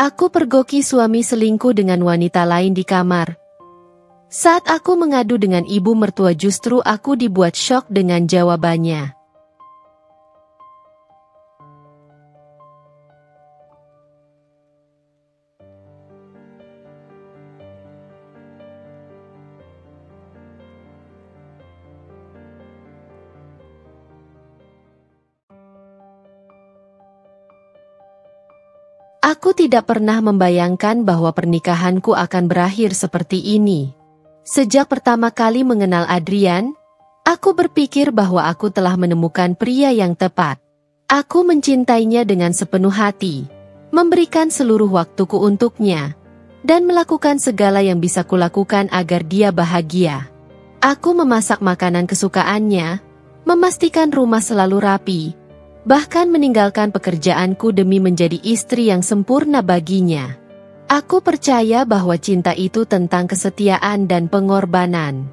Aku pergoki suami selingkuh dengan wanita lain di kamar. Saat aku mengadu dengan ibu mertua justru aku dibuat syok dengan jawabannya. Aku tidak pernah membayangkan bahwa pernikahanku akan berakhir seperti ini. Sejak pertama kali mengenal Adrian, aku berpikir bahwa aku telah menemukan pria yang tepat. Aku mencintainya dengan sepenuh hati, memberikan seluruh waktuku untuknya, dan melakukan segala yang bisa kulakukan agar dia bahagia. Aku memasak makanan kesukaannya, memastikan rumah selalu rapi, bahkan meninggalkan pekerjaanku demi menjadi istri yang sempurna baginya. Aku percaya bahwa cinta itu tentang kesetiaan dan pengorbanan.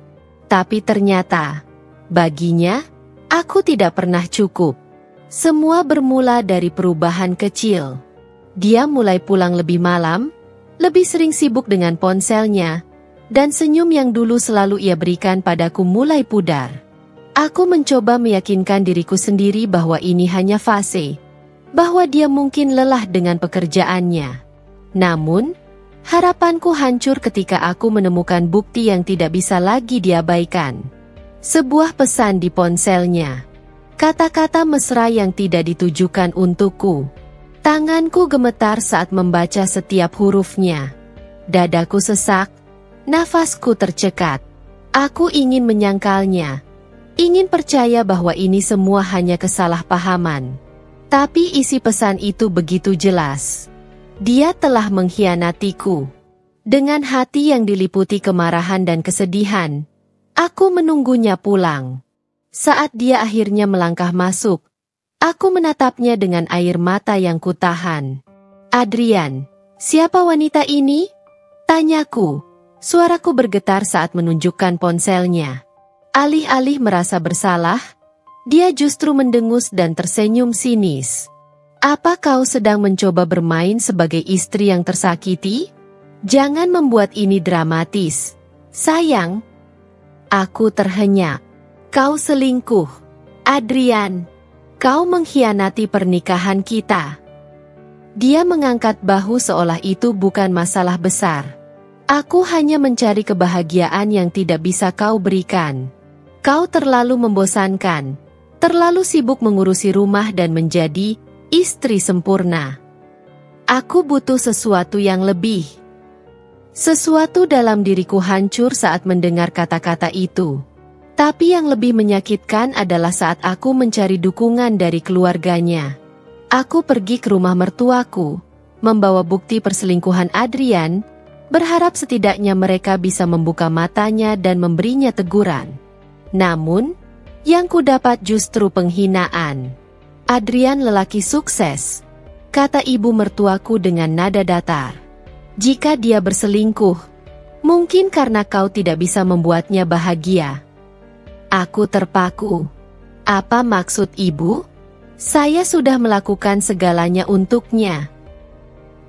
Tapi ternyata, baginya, aku tidak pernah cukup. Semua bermula dari perubahan kecil. Dia mulai pulang lebih malam, lebih sering sibuk dengan ponselnya, dan senyum yang dulu selalu ia berikan padaku mulai pudar. Aku mencoba meyakinkan diriku sendiri bahwa ini hanya fase, bahwa dia mungkin lelah dengan pekerjaannya. Namun, harapanku hancur ketika aku menemukan bukti yang tidak bisa lagi diabaikan. Sebuah pesan di ponselnya. Kata-kata mesra yang tidak ditujukan untukku. Tanganku gemetar saat membaca setiap hurufnya. Dadaku sesak, nafasku tercekat. Aku ingin menyangkalnya. Ingin percaya bahwa ini semua hanya kesalahpahaman. Tapi isi pesan itu begitu jelas. Dia telah mengkhianatiku. Dengan hati yang diliputi kemarahan dan kesedihan, aku menunggunya pulang. Saat dia akhirnya melangkah masuk, aku menatapnya dengan air mata yang kutahan. "Adrian, siapa wanita ini?" tanyaku. Suaraku bergetar saat menunjukkan ponselnya. Alih-alih merasa bersalah, dia justru mendengus dan tersenyum sinis. "Apa kau sedang mencoba bermain sebagai istri yang tersakiti? Jangan membuat ini dramatis, sayang." Aku terhenyak. "Kau selingkuh, Adrian. Kau mengkhianati pernikahan kita." Dia mengangkat bahu seolah itu bukan masalah besar. "Aku hanya mencari kebahagiaan yang tidak bisa kau berikan. Kau terlalu membosankan, terlalu sibuk mengurusi rumah dan menjadi istri sempurna. Aku butuh sesuatu yang lebih." Sesuatu dalam diriku hancur saat mendengar kata-kata itu. Tapi yang lebih menyakitkan adalah saat aku mencari dukungan dari keluarganya. Aku pergi ke rumah mertuaku, membawa bukti perselingkuhan Adrian, berharap setidaknya mereka bisa membuka matanya dan memberinya teguran. Namun, yang kudapat justru penghinaan. "Adrian lelaki sukses," kata ibu mertuaku dengan nada datar. "Jika dia berselingkuh, mungkin karena kau tidak bisa membuatnya bahagia." Aku terpaku. "Apa maksud ibu? Saya sudah melakukan segalanya untuknya."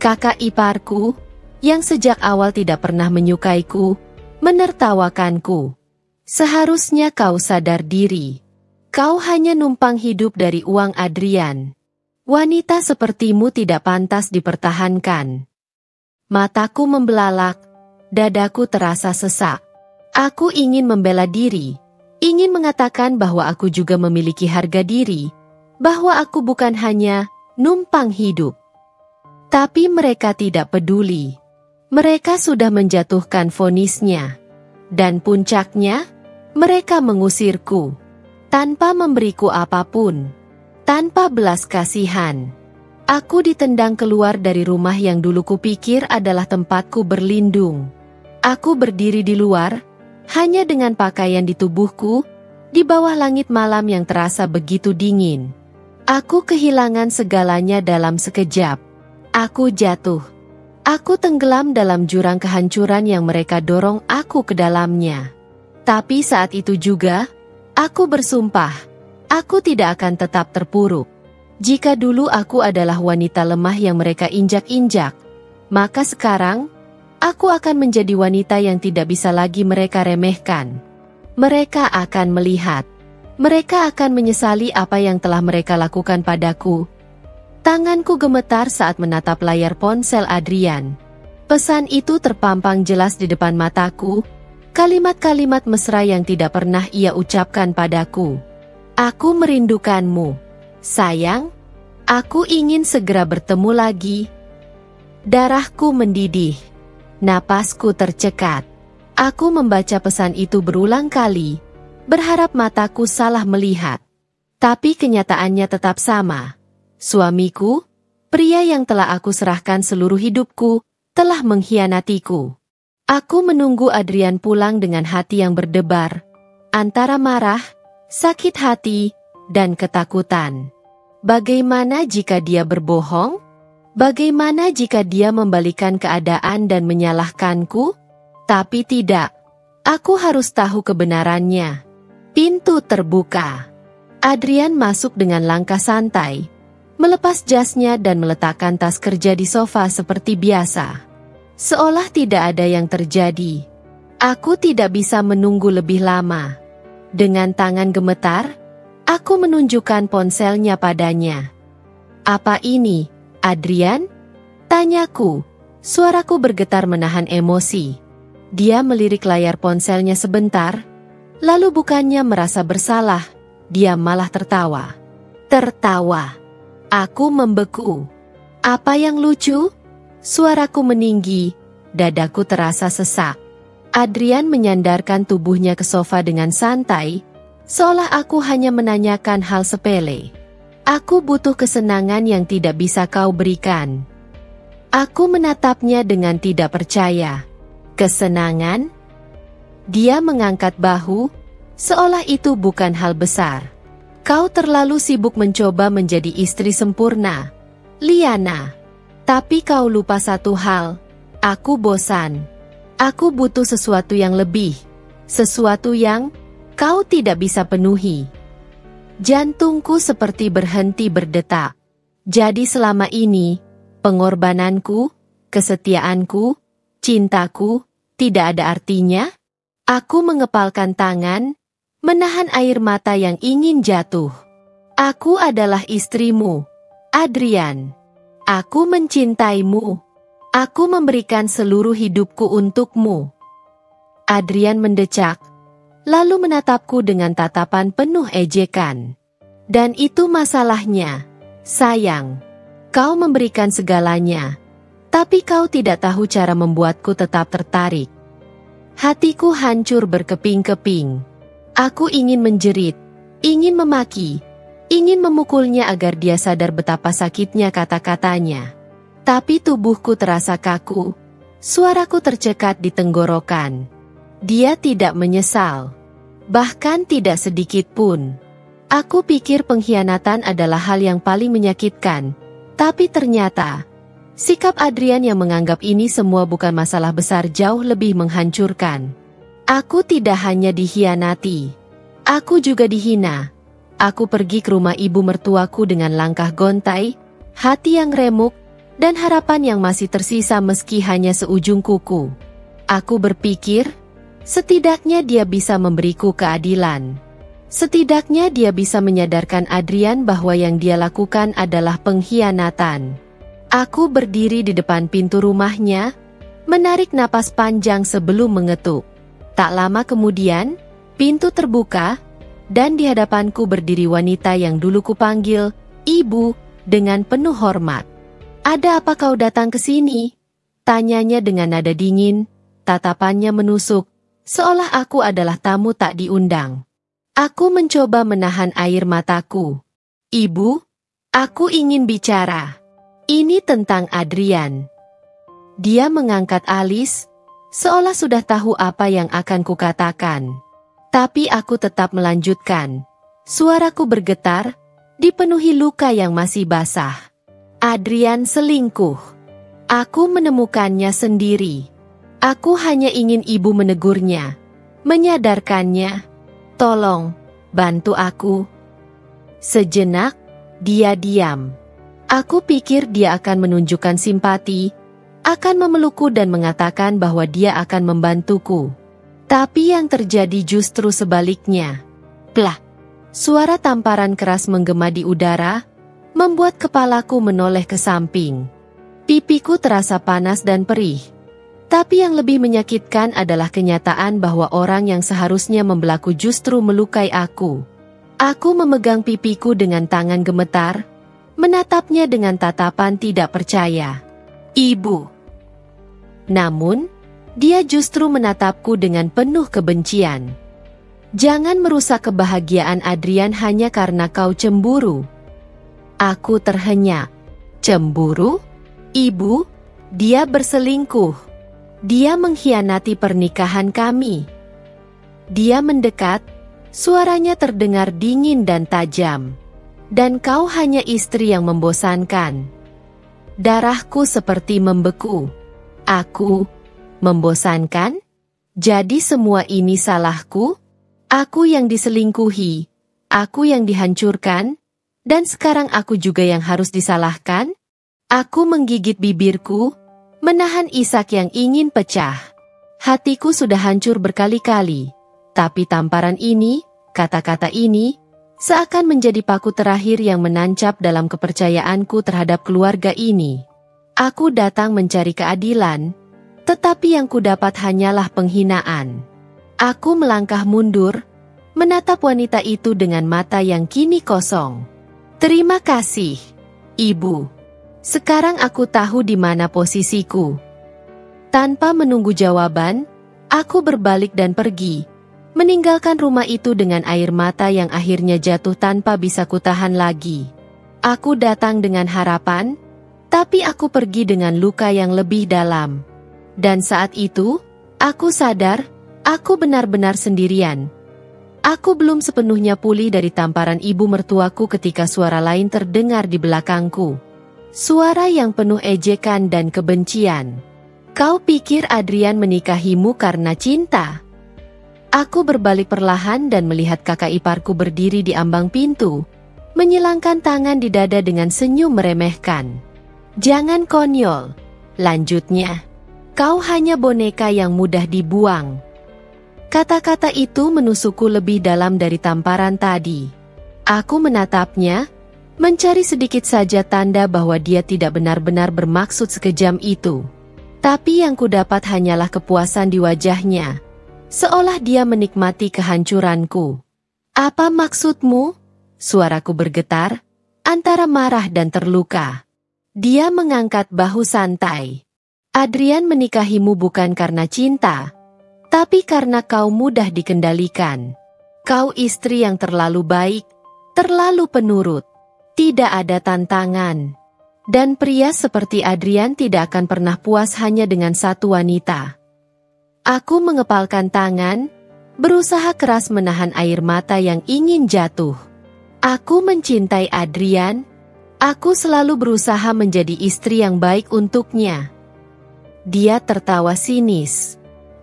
Kakak iparku, yang sejak awal tidak pernah menyukaiku, menertawakanku. "Seharusnya kau sadar diri. Kau hanya numpang hidup dari uang Adrian. Wanita sepertimu tidak pantas dipertahankan." Mataku membelalak, dadaku terasa sesak. Aku ingin membela diri, ingin mengatakan bahwa aku juga memiliki harga diri, bahwa aku bukan hanya numpang hidup. Tapi mereka tidak peduli. Mereka sudah menjatuhkan vonisnya. Dan puncaknya, mereka mengusirku. Tanpa memberiku apapun. Tanpa belas kasihan. Aku ditendang keluar dari rumah yang dulu kupikir adalah tempatku berlindung. Aku berdiri di luar, hanya dengan pakaian di tubuhku, di bawah langit malam yang terasa begitu dingin. Aku kehilangan segalanya dalam sekejap. Aku jatuh. Aku tenggelam dalam jurang kehancuran yang mereka dorong aku ke dalamnya. Tapi saat itu juga, aku bersumpah, aku tidak akan tetap terpuruk. Jika dulu aku adalah wanita lemah yang mereka injak-injak, Maka sekarang, aku akan menjadi wanita yang tidak bisa lagi mereka remehkan. Mereka akan melihat. Mereka akan menyesali apa yang telah mereka lakukan padaku. Tanganku gemetar saat menatap layar ponsel Adrian. Pesan itu terpampang jelas di depan mataku. Kalimat-kalimat mesra yang tidak pernah ia ucapkan padaku. Aku merindukanmu. Sayang, aku ingin segera bertemu lagi. Darahku mendidih. Napasku tercekat. Aku membaca pesan itu berulang kali, berharap mataku salah melihat. Tapi kenyataannya tetap sama. Suamiku, pria yang telah aku serahkan seluruh hidupku, telah mengkhianatiku. Aku menunggu Adrian pulang dengan hati yang berdebar, antara marah, sakit hati, dan ketakutan. Bagaimana jika dia berbohong? Bagaimana jika dia membalikan keadaan dan menyalahkanku? Tapi tidak. Aku harus tahu kebenarannya. Pintu terbuka. Adrian masuk dengan langkah santai, melepas jasnya dan meletakkan tas kerja di sofa seperti biasa. Seolah tidak ada yang terjadi. Aku tidak bisa menunggu lebih lama. Dengan tangan gemetar, aku menunjukkan ponselnya padanya. Apa ini, Adrian? Tanyaku. Suaraku bergetar menahan emosi. Dia melirik layar ponselnya sebentar, lalu bukannya merasa bersalah, dia malah tertawa. Tertawa. Aku membeku. Apa yang lucu? Suaraku meninggi, dadaku terasa sesak. Adrian menyandarkan tubuhnya ke sofa dengan santai, seolah aku hanya menanyakan hal sepele. Aku butuh kesenangan yang tidak bisa kau berikan. Aku menatapnya dengan tidak percaya. Kesenangan? Dia mengangkat bahu, seolah itu bukan hal besar. Kau terlalu sibuk mencoba menjadi istri sempurna, Liana. Tapi kau lupa satu hal, aku bosan. Aku butuh sesuatu yang lebih, sesuatu yang kau tidak bisa penuhi. Jantungku seperti berhenti berdetak. Jadi selama ini, pengorbananku, kesetiaanku, cintaku, tidak ada artinya? Aku mengepalkan tangan, menahan air mata yang ingin jatuh. Aku adalah istrimu, Adrian. Aku mencintaimu. Aku memberikan seluruh hidupku untukmu. Adrian mendecak, lalu menatapku dengan tatapan penuh ejekan. Dan itu masalahnya, sayang. Kau memberikan segalanya, tapi kau tidak tahu cara membuatku tetap tertarik. Hatiku hancur berkeping-keping. Aku ingin menjerit, ingin memaki, ingin memukulnya agar dia sadar betapa sakitnya kata-katanya. Tapi tubuhku terasa kaku, suaraku tercekat di tenggorokan. Dia tidak menyesal, bahkan tidak sedikit pun. Aku pikir pengkhianatan adalah hal yang paling menyakitkan, tapi ternyata sikap Adrian yang menganggap ini semua bukan masalah besar jauh lebih menghancurkan. Aku tidak hanya dikhianati, aku juga dihina. Aku pergi ke rumah ibu mertuaku dengan langkah gontai, hati yang remuk, dan harapan yang masih tersisa meski hanya seujung kuku. Aku berpikir, setidaknya dia bisa memberiku keadilan. Setidaknya dia bisa menyadarkan Adrian bahwa yang dia lakukan adalah pengkhianatan. Aku berdiri di depan pintu rumahnya, menarik napas panjang sebelum mengetuk. Tak lama kemudian, pintu terbuka, dan di hadapanku berdiri wanita yang dulu kupanggil ibu dengan penuh hormat. Ada apa kau datang ke sini? Tanyanya dengan nada dingin, tatapannya menusuk, seolah aku adalah tamu tak diundang. Aku mencoba menahan air mataku. Ibu, aku ingin bicara. Ini tentang Adrian. Dia mengangkat alis, seolah sudah tahu apa yang akan kukatakan. Tapi aku tetap melanjutkan. Suaraku bergetar, dipenuhi luka yang masih basah. Adrian selingkuh. Aku menemukannya sendiri. Aku hanya ingin ibu menegurnya, menyadarkannya. Tolong, bantu aku. Sejenak, dia diam. Aku pikir dia akan menunjukkan simpati, akan memelukku dan mengatakan bahwa dia akan membantuku. Tapi yang terjadi justru sebaliknya. Plah! Suara tamparan keras menggema di udara, membuat kepalaku menoleh ke samping. Pipiku terasa panas dan perih. Tapi yang lebih menyakitkan adalah kenyataan bahwa orang yang seharusnya membelaku justru melukai aku. Aku memegang pipiku dengan tangan gemetar, menatapnya dengan tatapan tidak percaya. Ibu. Namun, dia justru menatapku dengan penuh kebencian. Jangan merusak kebahagiaan Adrian hanya karena kau cemburu. Aku terhenyak. Cemburu? Ibu, dia berselingkuh. Dia mengkhianati pernikahan kami. Dia mendekat, suaranya terdengar dingin dan tajam. Dan kau hanya istri yang membosankan. Darahku seperti membeku. Aku membosankan? Jadi semua ini salahku? Aku yang diselingkuhi, aku yang dihancurkan, dan sekarang aku juga yang harus disalahkan? Aku menggigit bibirku, menahan isak yang ingin pecah. Hatiku sudah hancur berkali-kali, tapi tamparan ini, kata-kata ini, seakan menjadi paku terakhir yang menancap dalam kepercayaanku terhadap keluarga ini. Aku datang mencari keadilan, tetapi yang kudapat hanyalah penghinaan. Aku melangkah mundur, menatap wanita itu dengan mata yang kini kosong. Terima kasih, Ibu. Sekarang aku tahu di mana posisiku. Tanpa menunggu jawaban, aku berbalik dan pergi, meninggalkan rumah itu dengan air mata yang akhirnya jatuh tanpa bisa kutahan lagi. Aku datang dengan harapan, tapi aku pergi dengan luka yang lebih dalam. Dan saat itu, aku sadar, aku benar-benar sendirian. Aku belum sepenuhnya pulih dari tamparan ibu mertuaku ketika suara lain terdengar di belakangku. Suara yang penuh ejekan dan kebencian. Kau pikir Adrian menikahimu karena cinta? Aku berbalik perlahan dan melihat kakak iparku berdiri di ambang pintu, menyilangkan tangan di dada dengan senyum meremehkan. Jangan konyol, lanjutnya. Kau hanya boneka yang mudah dibuang. Kata-kata itu menusukku lebih dalam dari tamparan tadi. Aku menatapnya, mencari sedikit saja tanda bahwa dia tidak benar-benar bermaksud sekejam itu. Tapi yang kudapat hanyalah kepuasan di wajahnya, seolah dia menikmati kehancuranku. Apa maksudmu? Suaraku bergetar, antara marah dan terluka. Dia mengangkat bahu santai. Adrian menikahimu bukan karena cinta, tapi karena kau mudah dikendalikan. Kau istri yang terlalu baik, terlalu penurut, tidak ada tantangan. Dan pria seperti Adrian tidak akan pernah puas hanya dengan satu wanita. Aku mengepalkan tangan, berusaha keras menahan air mata yang ingin jatuh. Aku mencintai Adrian, aku selalu berusaha menjadi istri yang baik untuknya. Dia tertawa sinis.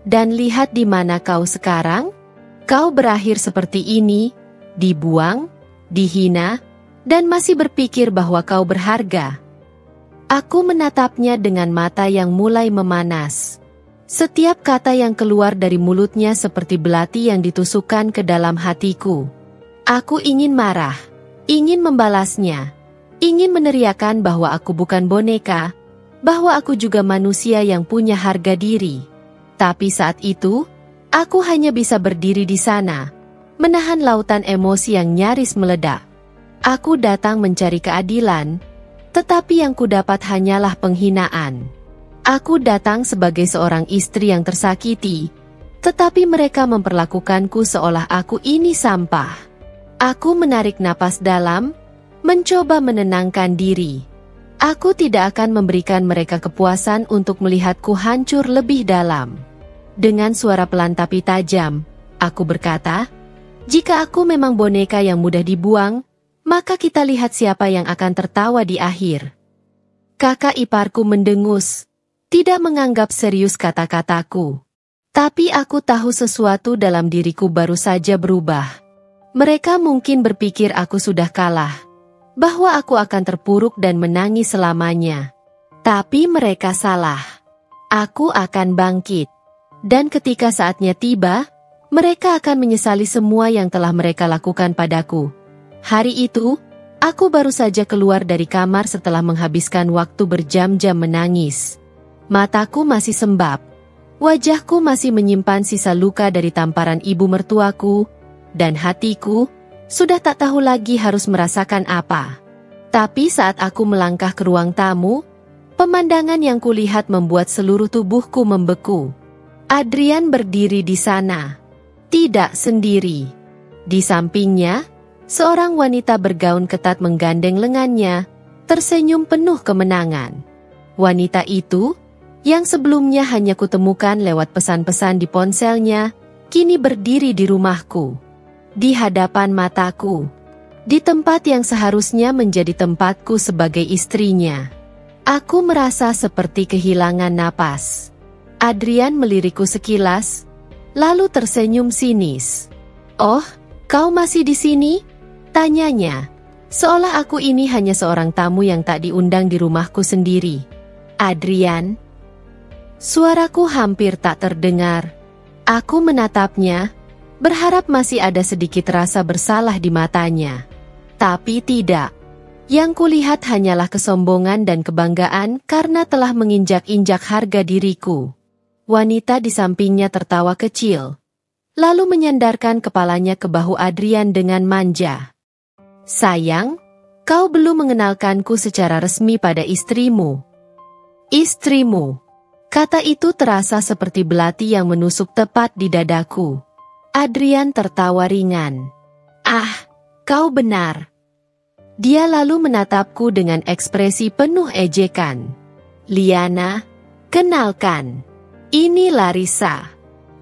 Dan lihat di mana kau sekarang? Kau berakhir seperti ini, dibuang, dihina, dan masih berpikir bahwa kau berharga. Aku menatapnya dengan mata yang mulai memanas. Setiap kata yang keluar dari mulutnya seperti belati yang ditusukkan ke dalam hatiku. Aku ingin marah, ingin membalasnya, ingin meneriakkan bahwa aku bukan boneka, bahwa aku juga manusia yang punya harga diri. Tapi saat itu, aku hanya bisa berdiri di sana, menahan lautan emosi yang nyaris meledak. Aku datang mencari keadilan, tetapi yang kudapat hanyalah penghinaan. Aku datang sebagai seorang istri yang tersakiti, tetapi mereka memperlakukanku seolah aku ini sampah. Aku menarik napas dalam, mencoba menenangkan diri. Aku tidak akan memberikan mereka kepuasan untuk melihatku hancur lebih dalam. Dengan suara pelan tapi tajam, aku berkata, jika aku memang boneka yang mudah dibuang, maka kita lihat siapa yang akan tertawa di akhir. Kakak iparku mendengus, tidak menganggap serius kata-kataku. Tapi aku tahu sesuatu dalam diriku baru saja berubah. Mereka mungkin berpikir aku sudah kalah, bahwa aku akan terpuruk dan menangis selamanya. Tapi mereka salah. Aku akan bangkit. Dan ketika saatnya tiba, mereka akan menyesali semua yang telah mereka lakukan padaku. Hari itu, aku baru saja keluar dari kamar setelah menghabiskan waktu berjam-jam menangis. Mataku masih sembab. Wajahku masih menyimpan sisa luka dari tamparan ibu mertuaku, dan hatiku sudah tak tahu lagi harus merasakan apa. Tapi saat aku melangkah ke ruang tamu, pemandangan yang kulihat membuat seluruh tubuhku membeku. Adrian berdiri di sana. Tidak sendiri. Di sampingnya, seorang wanita bergaun ketat menggandeng lengannya, tersenyum penuh kemenangan. Wanita itu, yang sebelumnya hanya kutemukan lewat pesan-pesan di ponselnya, kini berdiri di rumahku. Di hadapan mataku. Di tempat yang seharusnya menjadi tempatku sebagai istrinya. Aku merasa seperti kehilangan napas. Adrian melirikku sekilas, lalu tersenyum sinis. "Oh, kau masih di sini?" tanyanya. Seolah aku ini hanya seorang tamu yang tak diundang di rumahku sendiri. "Adrian?" Suaraku hampir tak terdengar. Aku menatapnya, berharap masih ada sedikit rasa bersalah di matanya. Tapi tidak. Yang kulihat hanyalah kesombongan dan kebanggaan karena telah menginjak-injak harga diriku. Wanita di sampingnya tertawa kecil, lalu menyandarkan kepalanya ke bahu Adrian dengan manja. "Sayang, kau belum mengenalkanku secara resmi pada istrimu." "Istrimu." Kata itu terasa seperti belati yang menusuk tepat di dadaku. Adrian tertawa ringan. "Ah, kau benar." Dia lalu menatapku dengan ekspresi penuh ejekan. "Liana, kenalkan. Ini Larissa.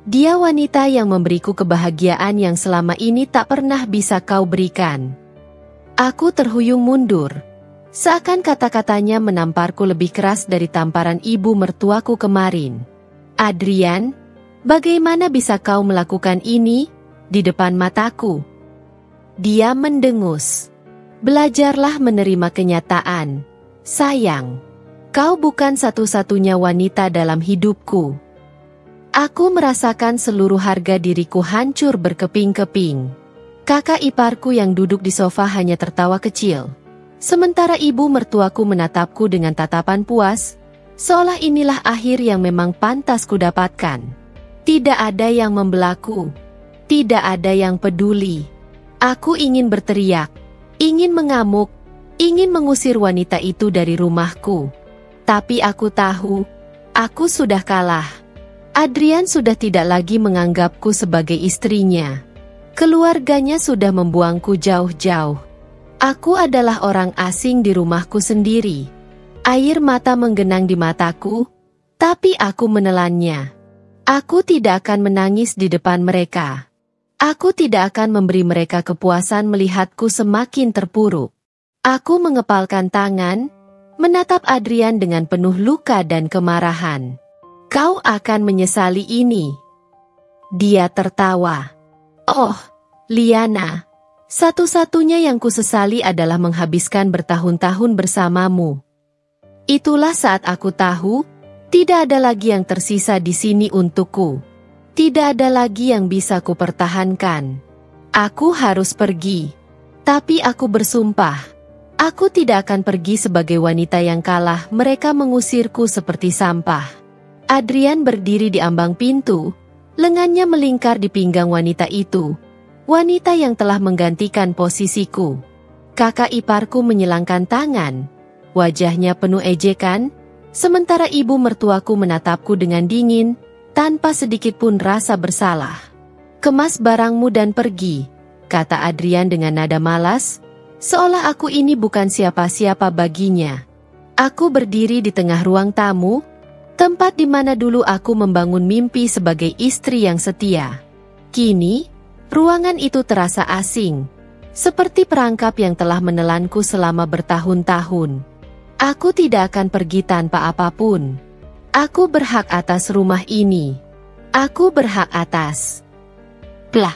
Dia wanita yang memberiku kebahagiaan yang selama ini tak pernah bisa kau berikan." Aku terhuyung mundur. Seakan kata-katanya menamparku lebih keras dari tamparan ibu mertuaku kemarin. "Adrian, bagaimana bisa kau melakukan ini di depan mataku?" Dia mendengus. "Belajarlah menerima kenyataan. Sayang. Kau bukan satu-satunya wanita dalam hidupku." Aku merasakan seluruh harga diriku hancur berkeping-keping. Kakak iparku yang duduk di sofa hanya tertawa kecil. Sementara ibu mertuaku menatapku dengan tatapan puas, seolah inilah akhir yang memang pantas kudapatkan. Tidak ada yang membelaku. Tidak ada yang peduli. Aku ingin berteriak, ingin mengamuk, ingin mengusir wanita itu dari rumahku. Tapi aku tahu, aku sudah kalah. Adrian sudah tidak lagi menganggapku sebagai istrinya. Keluarganya sudah membuangku jauh-jauh. Aku adalah orang asing di rumahku sendiri. Air mata menggenang di mataku, tapi aku menelannya. Aku tidak akan menangis di depan mereka. Aku tidak akan memberi mereka kepuasan melihatku semakin terpuruk. Aku mengepalkan tangan, menatap Adrian dengan penuh luka dan kemarahan. "Kau akan menyesali ini." Dia tertawa. "Oh, Liana, satu-satunya yang kusesali adalah menghabiskan bertahun-tahun bersamamu. Itulah saat aku tahu, tidak ada lagi yang tersisa di sini untukku. Tidak ada lagi yang bisa kupertahankan. Aku harus pergi. Tapi aku bersumpah, aku tidak akan pergi sebagai wanita yang kalah. Mereka mengusirku seperti sampah." Adrian berdiri di ambang pintu, lengannya melingkar di pinggang wanita itu. Wanita yang telah menggantikan posisiku. Kakak iparku menyilangkan tangan. Wajahnya penuh ejekan, sementara ibu mertuaku menatapku dengan dingin, tanpa sedikit pun rasa bersalah. "Kemas barangmu dan pergi," kata Adrian dengan nada malas, seolah aku ini bukan siapa-siapa baginya. Aku berdiri di tengah ruang tamu, tempat di mana dulu aku membangun mimpi sebagai istri yang setia. Kini, ruangan itu terasa asing, seperti perangkap yang telah menelanku selama bertahun-tahun. Aku tidak akan pergi tanpa apapun. Aku berhak atas rumah ini. Aku berhak atas. Plah!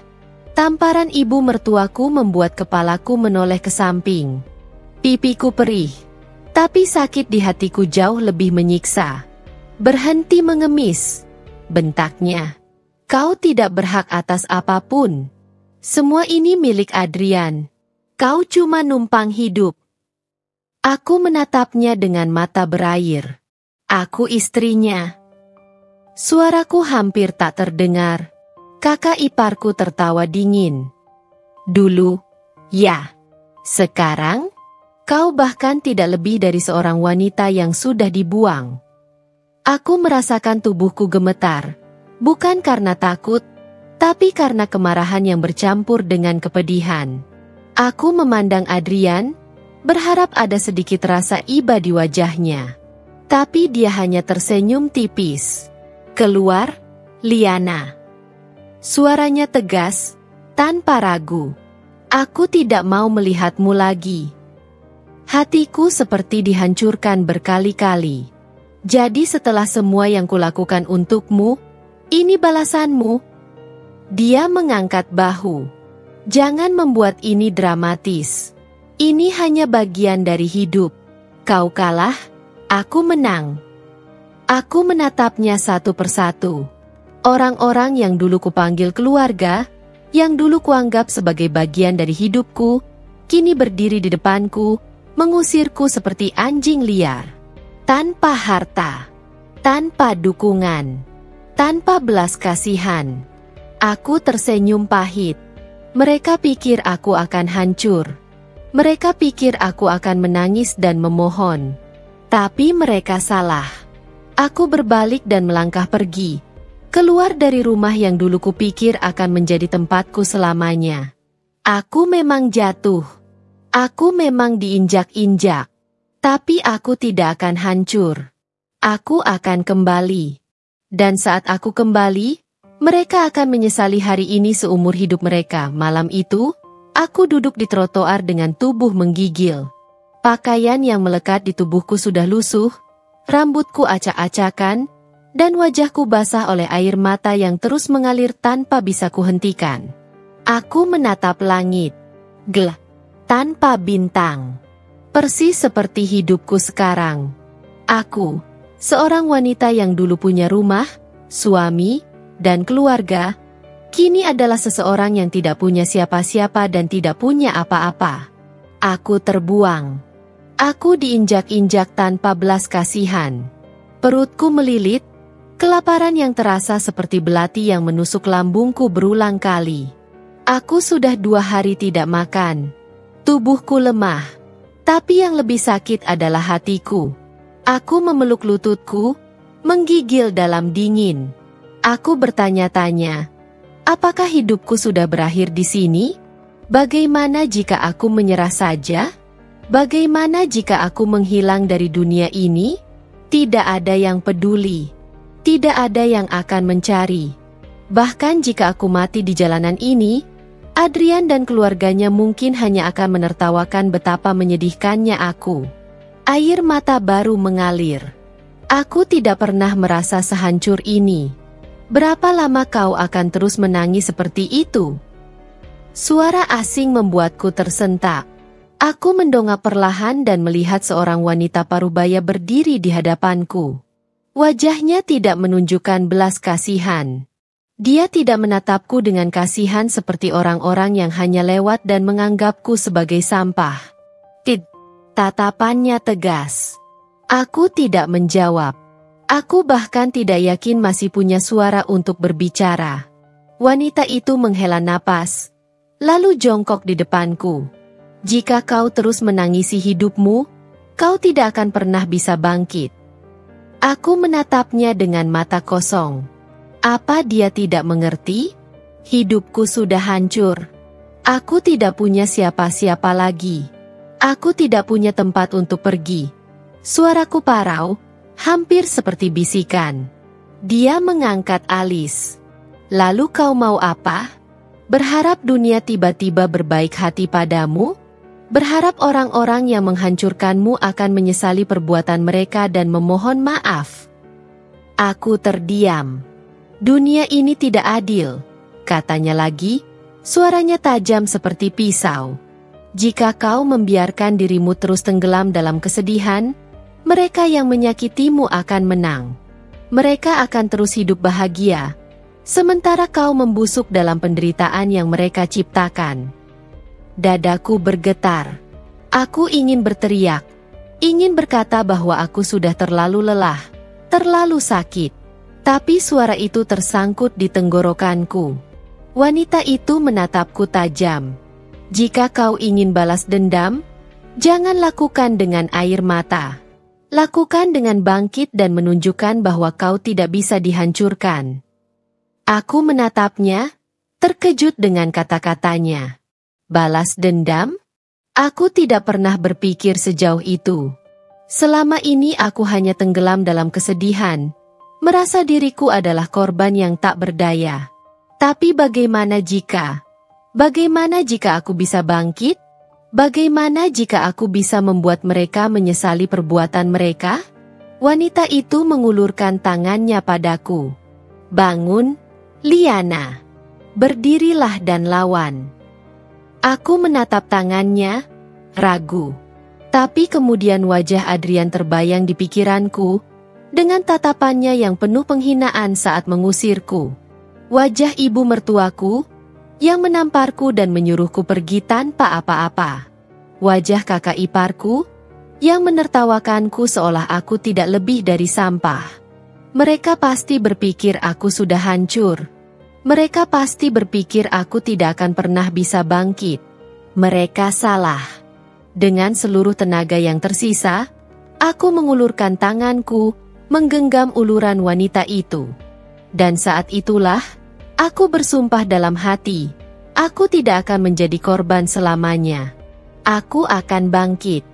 Tamparan ibu mertuaku membuat kepalaku menoleh ke samping. Pipiku perih, tapi sakit di hatiku jauh lebih menyiksa. Berhenti mengemis, bentaknya. Kau tidak berhak atas apapun. Semua ini milik Adrian. Kau cuma numpang hidup. Aku menatapnya dengan mata berair. Aku istrinya. Suaraku hampir tak terdengar. Kakak iparku tertawa dingin. Dulu, ya. Sekarang, kau bahkan tidak lebih dari seorang wanita yang sudah dibuang. Aku merasakan tubuhku gemetar. Bukan karena takut, tapi karena kemarahan yang bercampur dengan kepedihan. Aku memandang Adrian, berharap ada sedikit rasa iba di wajahnya. Tapi dia hanya tersenyum tipis. Keluar, Liana. Suaranya tegas, tanpa ragu. Aku tidak mau melihatmu lagi. Hatiku seperti dihancurkan berkali-kali. Jadi setelah semua yang kulakukan untukmu, ini balasanmu. Dia mengangkat bahu. Jangan membuat ini dramatis. Ini hanya bagian dari hidup. Kau kalah, aku menang. Aku menatapnya satu persatu. Orang-orang yang dulu kupanggil keluarga, yang dulu kuanggap sebagai bagian dari hidupku, kini berdiri di depanku, mengusirku seperti anjing liar. Tanpa harta, tanpa dukungan, tanpa belas kasihan. Aku tersenyum pahit. Mereka pikir aku akan hancur. Mereka pikir aku akan menangis dan memohon. Tapi mereka salah. Aku berbalik dan melangkah pergi. Keluar dari rumah yang dulu kupikir akan menjadi tempatku selamanya. Aku memang jatuh. Aku memang diinjak-injak. Tapi aku tidak akan hancur. Aku akan kembali. Dan saat aku kembali, mereka akan menyesali hari ini seumur hidup mereka. Malam itu, aku duduk di trotoar dengan tubuh menggigil. Pakaian yang melekat di tubuhku sudah lusuh, rambutku acak-acakan, dan wajahku basah oleh air mata yang terus mengalir tanpa bisa kuhentikan. Aku menatap langit, gelap, tanpa bintang. Persis seperti hidupku sekarang. Aku, seorang wanita yang dulu punya rumah, suami, dan keluarga, kini adalah seseorang yang tidak punya siapa-siapa dan tidak punya apa-apa. Aku terbuang. Aku diinjak-injak tanpa belas kasihan. Perutku melilit, kelaparan yang terasa seperti belati yang menusuk lambungku berulang kali. Aku sudah 2 hari tidak makan. Tubuhku lemah. Tapi yang lebih sakit adalah hatiku. Aku memeluk lututku, menggigil dalam dingin. Aku bertanya-tanya, apakah hidupku sudah berakhir di sini? Bagaimana jika aku menyerah saja? Bagaimana jika aku menghilang dari dunia ini? Tidak ada yang peduli. Tidak ada yang akan mencari. Bahkan jika aku mati di jalanan ini, Adrian dan keluarganya mungkin hanya akan menertawakan betapa menyedihkannya aku. Air mata baru mengalir. Aku tidak pernah merasa sehancur ini. Berapa lama kau akan terus menangis seperti itu? Suara asing membuatku tersentak. Aku mendongak perlahan dan melihat seorang wanita parubaya berdiri di hadapanku. Wajahnya tidak menunjukkan belas kasihan. Dia tidak menatapku dengan kasihan seperti orang-orang yang hanya lewat dan menganggapku sebagai sampah. Tatapannya tegas. Aku tidak menjawab. Aku bahkan tidak yakin masih punya suara untuk berbicara. Wanita itu menghela napas, lalu jongkok di depanku. Jika kau terus menangisi hidupmu, kau tidak akan pernah bisa bangkit. Aku menatapnya dengan mata kosong. Apa dia tidak mengerti? Hidupku sudah hancur. Aku tidak punya siapa-siapa lagi. Aku tidak punya tempat untuk pergi. Suaraku parau, hampir seperti bisikan. Dia mengangkat alis. Lalu kau mau apa? Berharap dunia tiba-tiba berbaik hati padamu? Berharap orang-orang yang menghancurkanmu akan menyesali perbuatan mereka dan memohon maaf? Aku terdiam. Dunia ini tidak adil, katanya lagi, suaranya tajam seperti pisau. Jika kau membiarkan dirimu terus tenggelam dalam kesedihan, mereka yang menyakitimu akan menang. Mereka akan terus hidup bahagia, sementara kau membusuk dalam penderitaan yang mereka ciptakan. Dadaku bergetar. Aku ingin berteriak, ingin berkata bahwa aku sudah terlalu lelah, terlalu sakit. Tapi suara itu tersangkut di tenggorokanku. Wanita itu menatapku tajam. Jika kau ingin balas dendam, jangan lakukan dengan air mata. Lakukan dengan bangkit dan menunjukkan bahwa kau tidak bisa dihancurkan. Aku menatapnya, terkejut dengan kata-katanya. Balas dendam? Aku tidak pernah berpikir sejauh itu. Selama ini aku hanya tenggelam dalam kesedihan, merasa diriku adalah korban yang tak berdaya. Tapi bagaimana jika aku bisa bangkit? Bagaimana jika aku bisa membuat mereka menyesali perbuatan mereka? Wanita itu mengulurkan tangannya padaku. Bangun, Liana. Berdirilah dan lawan. Aku menatap tangannya, ragu. Tapi kemudian wajah Adrian terbayang di pikiranku, dengan tatapannya yang penuh penghinaan saat mengusirku. Wajah ibu mertuaku, yang menamparku dan menyuruhku pergi tanpa apa-apa. Wajah kakak iparku, yang menertawakanku seolah aku tidak lebih dari sampah. Mereka pasti berpikir aku sudah hancur. Mereka pasti berpikir aku tidak akan pernah bisa bangkit. Mereka salah. Dengan seluruh tenaga yang tersisa, aku mengulurkan tanganku, menggenggam uluran wanita itu. Dan saat itulah, aku bersumpah dalam hati, aku tidak akan menjadi korban selamanya. Aku akan bangkit.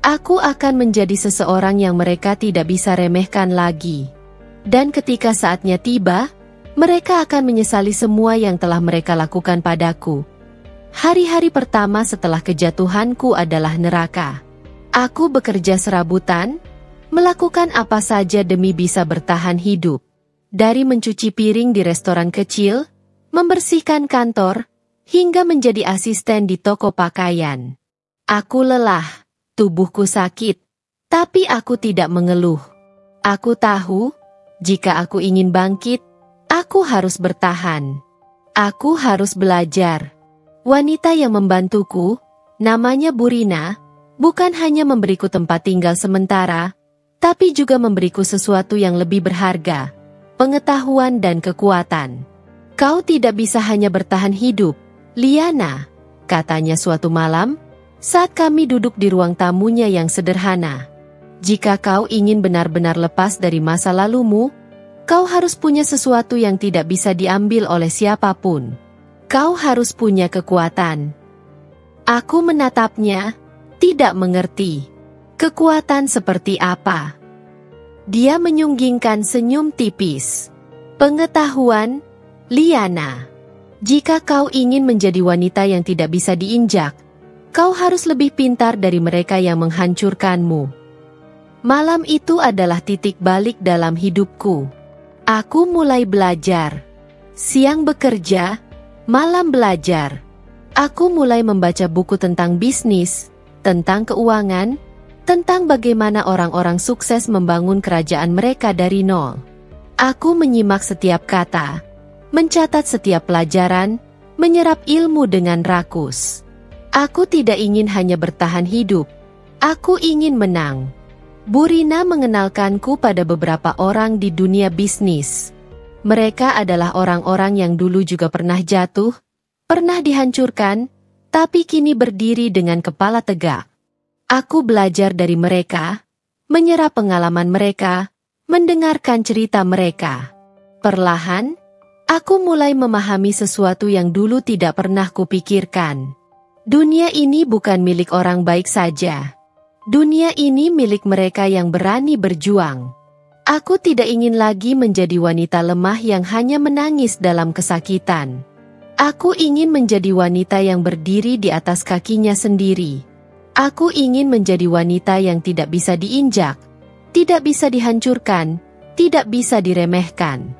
Aku akan menjadi seseorang yang mereka tidak bisa remehkan lagi. Dan ketika saatnya tiba, mereka akan menyesali semua yang telah mereka lakukan padaku. Hari-hari pertama setelah kejatuhanku adalah neraka. Aku bekerja serabutan, melakukan apa saja demi bisa bertahan hidup. Dari mencuci piring di restoran kecil, membersihkan kantor, hingga menjadi asisten di toko pakaian. Aku lelah, tubuhku sakit, tapi aku tidak mengeluh. Aku tahu, jika aku ingin bangkit, aku harus bertahan. Aku harus belajar. Wanita yang membantuku, namanya Burina, bukan hanya memberiku tempat tinggal sementara, tapi juga memberiku sesuatu yang lebih berharga. Pengetahuan dan kekuatan. Kau tidak bisa hanya bertahan hidup, Liana, katanya suatu malam, saat kami duduk di ruang tamunya yang sederhana. Jika kau ingin benar-benar lepas dari masa lalumu, kau harus punya sesuatu yang tidak bisa diambil oleh siapapun. Kau harus punya kekuatan. Aku menatapnya, tidak mengerti. Kekuatan seperti apa? Dia menyunggingkan senyum tipis. Pengetahuan, Liana. Jika kau ingin menjadi wanita yang tidak bisa diinjak, kau harus lebih pintar dari mereka yang menghancurkanmu. Malam itu adalah titik balik dalam hidupku. Aku mulai belajar. Siang bekerja, malam belajar. Aku mulai membaca buku tentang bisnis, tentang keuangan, tentang bagaimana orang-orang sukses membangun kerajaan mereka dari nol. Aku menyimak setiap kata, mencatat setiap pelajaran, menyerap ilmu dengan rakus. Aku tidak ingin hanya bertahan hidup, aku ingin menang. Burina mengenalkanku pada beberapa orang di dunia bisnis. Mereka adalah orang-orang yang dulu juga pernah jatuh, pernah dihancurkan, tapi kini berdiri dengan kepala tegak. Aku belajar dari mereka, menyerap pengalaman mereka, mendengarkan cerita mereka. Perlahan, aku mulai memahami sesuatu yang dulu tidak pernah kupikirkan. Dunia ini bukan milik orang baik saja. Dunia ini milik mereka yang berani berjuang. Aku tidak ingin lagi menjadi wanita lemah yang hanya menangis dalam kesakitan. Aku ingin menjadi wanita yang berdiri di atas kakinya sendiri. Aku ingin menjadi wanita yang tidak bisa diinjak, tidak bisa dihancurkan, tidak bisa diremehkan.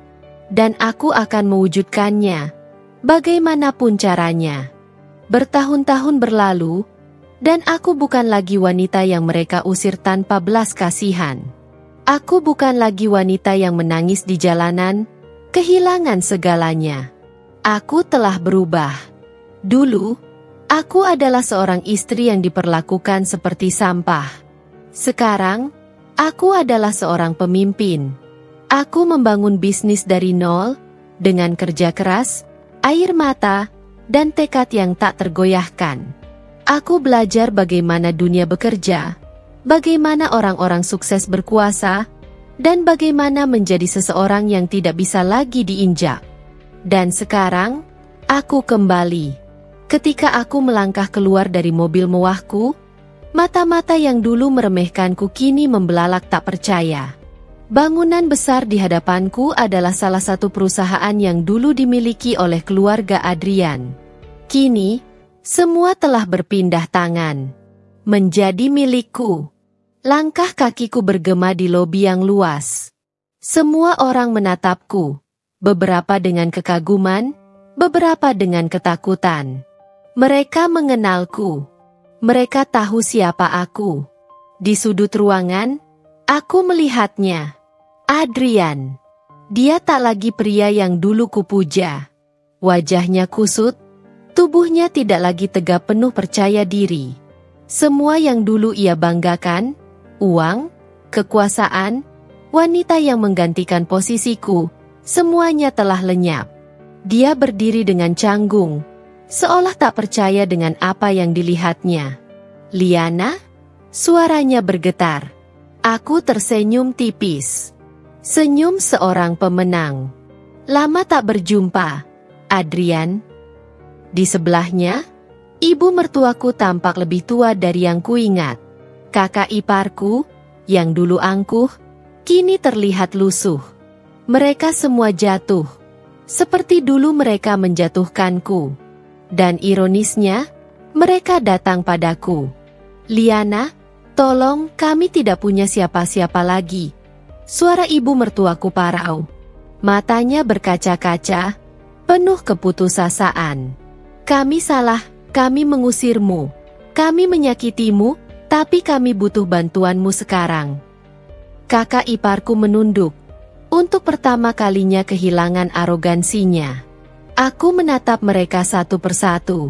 Dan aku akan mewujudkannya, bagaimanapun caranya. Bertahun-tahun berlalu, dan aku bukan lagi wanita yang mereka usir tanpa belas kasihan. Aku bukan lagi wanita yang menangis di jalanan, kehilangan segalanya. Aku telah berubah. Dulu, aku adalah seorang istri yang diperlakukan seperti sampah. Sekarang, aku adalah seorang pemimpin. Aku membangun bisnis dari nol, dengan kerja keras, air mata, dan tekad yang tak tergoyahkan. Aku belajar bagaimana dunia bekerja, bagaimana orang-orang sukses berkuasa, dan bagaimana menjadi seseorang yang tidak bisa lagi diinjak. Dan sekarang, aku kembali. Ketika aku melangkah keluar dari mobil mewahku, mata-mata yang dulu meremehkanku kini membelalak tak percaya. Bangunan besar di hadapanku adalah salah satu perusahaan yang dulu dimiliki oleh keluarga Adrian. Kini, semua telah berpindah tangan, menjadi milikku. Langkah kakiku bergema di lobi yang luas. Semua orang menatapku, beberapa dengan kekaguman, beberapa dengan ketakutan. Mereka mengenalku. Mereka tahu siapa aku. Di sudut ruangan, aku melihatnya. Adrian. Dia tak lagi pria yang dulu kupuja. Wajahnya kusut, tubuhnya tidak lagi tegap penuh percaya diri. Semua yang dulu ia banggakan, uang, kekuasaan, wanita yang menggantikan posisiku, semuanya telah lenyap. Dia berdiri dengan canggung, seolah tak percaya dengan apa yang dilihatnya. Liana? Suaranya bergetar. Aku tersenyum tipis. Senyum seorang pemenang. Lama tak berjumpa, Adrian. Di sebelahnya, ibu mertuaku tampak lebih tua dari yang kuingat. Kakak iparku, yang dulu angkuh, kini terlihat lusuh. Mereka semua jatuh. Seperti dulu mereka menjatuhkanku. Dan ironisnya, mereka datang padaku. Liana, tolong, kami tidak punya siapa-siapa lagi. Suara ibu mertuaku parau. Matanya berkaca-kaca, penuh keputusasaan. Kami salah, kami mengusirmu. Kami menyakitimu, tapi kami butuh bantuanmu sekarang. Kakak iparku menunduk. Untuk pertama kalinya kehilangan arogansinya. Aku menatap mereka satu persatu.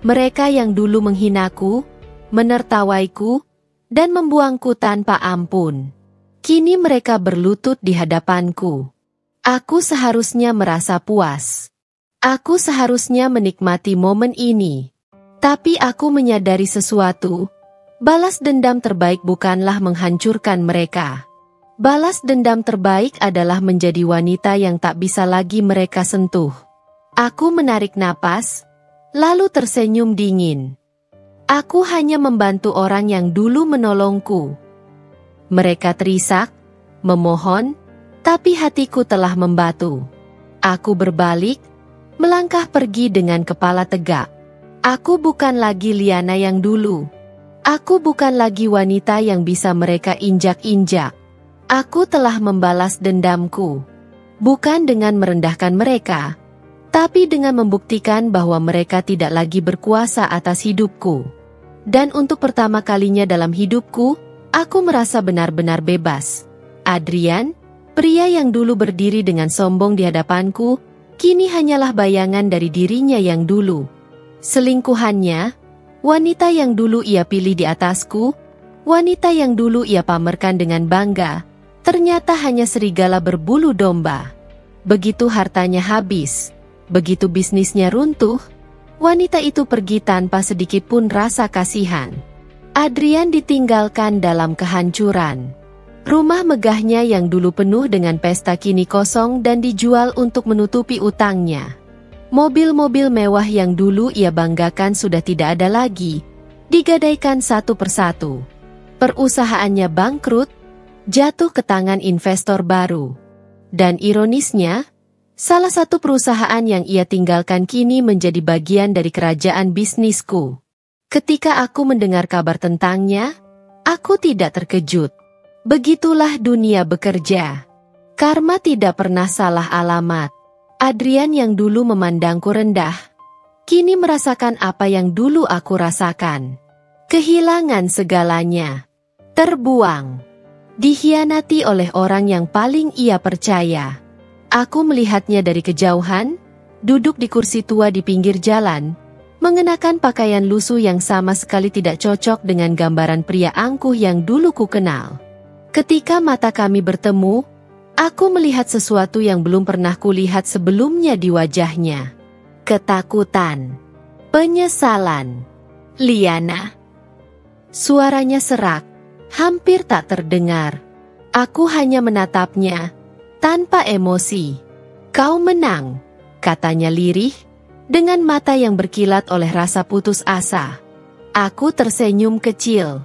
Mereka yang dulu menghinaku, menertawaiku, dan membuangku tanpa ampun. Kini mereka berlutut di hadapanku. Aku seharusnya merasa puas. Aku seharusnya menikmati momen ini. Tapi aku menyadari sesuatu. Balas dendam terbaik bukanlah menghancurkan mereka. Balas dendam terbaik adalah menjadi wanita yang tak bisa lagi mereka sentuh. Aku menarik napas, lalu tersenyum dingin. Aku hanya membantu orang yang dulu menolongku. Mereka terisak, memohon, tapi hatiku telah membatu. Aku berbalik, melangkah pergi dengan kepala tegak. Aku bukan lagi Liana yang dulu. Aku bukan lagi wanita yang bisa mereka injak-injak. Aku telah membalas dendamku. Bukan dengan merendahkan mereka, tapi dengan membuktikan bahwa mereka tidak lagi berkuasa atas hidupku. Dan untuk pertama kalinya dalam hidupku, aku merasa benar-benar bebas. Adrian, pria yang dulu berdiri dengan sombong di hadapanku, kini hanyalah bayangan dari dirinya yang dulu. Selingkuhannya, wanita yang dulu ia pilih di atasku, wanita yang dulu ia pamerkan dengan bangga, ternyata hanya serigala berbulu domba. Begitu hartanya habis, begitu bisnisnya runtuh, wanita itu pergi tanpa sedikit pun rasa kasihan. Adrian ditinggalkan dalam kehancuran. Rumah megahnya yang dulu penuh dengan pesta kini kosong dan dijual untuk menutupi utangnya. Mobil-mobil mewah yang dulu ia banggakan sudah tidak ada lagi, digadaikan satu persatu. Perusahaannya bangkrut, jatuh ke tangan investor baru. Dan ironisnya, salah satu perusahaan yang ia tinggalkan kini menjadi bagian dari kerajaan bisnisku. Ketika aku mendengar kabar tentangnya, aku tidak terkejut. Begitulah dunia bekerja. Karma tidak pernah salah alamat. Adrian yang dulu memandangku rendah, kini merasakan apa yang dulu aku rasakan. Kehilangan segalanya. Terbuang. Dikhianati oleh orang yang paling ia percaya. Aku melihatnya dari kejauhan, duduk di kursi tua di pinggir jalan, mengenakan pakaian lusuh yang sama sekali tidak cocok dengan gambaran pria angkuh yang dulu ku kenal. Ketika mata kami bertemu, aku melihat sesuatu yang belum pernah kulihat sebelumnya di wajahnya. Ketakutan. Penyesalan. Liana. Suaranya serak, hampir tak terdengar. Aku hanya menatapnya, tanpa emosi. Kau menang, katanya lirih, dengan mata yang berkilat oleh rasa putus asa. Aku tersenyum kecil.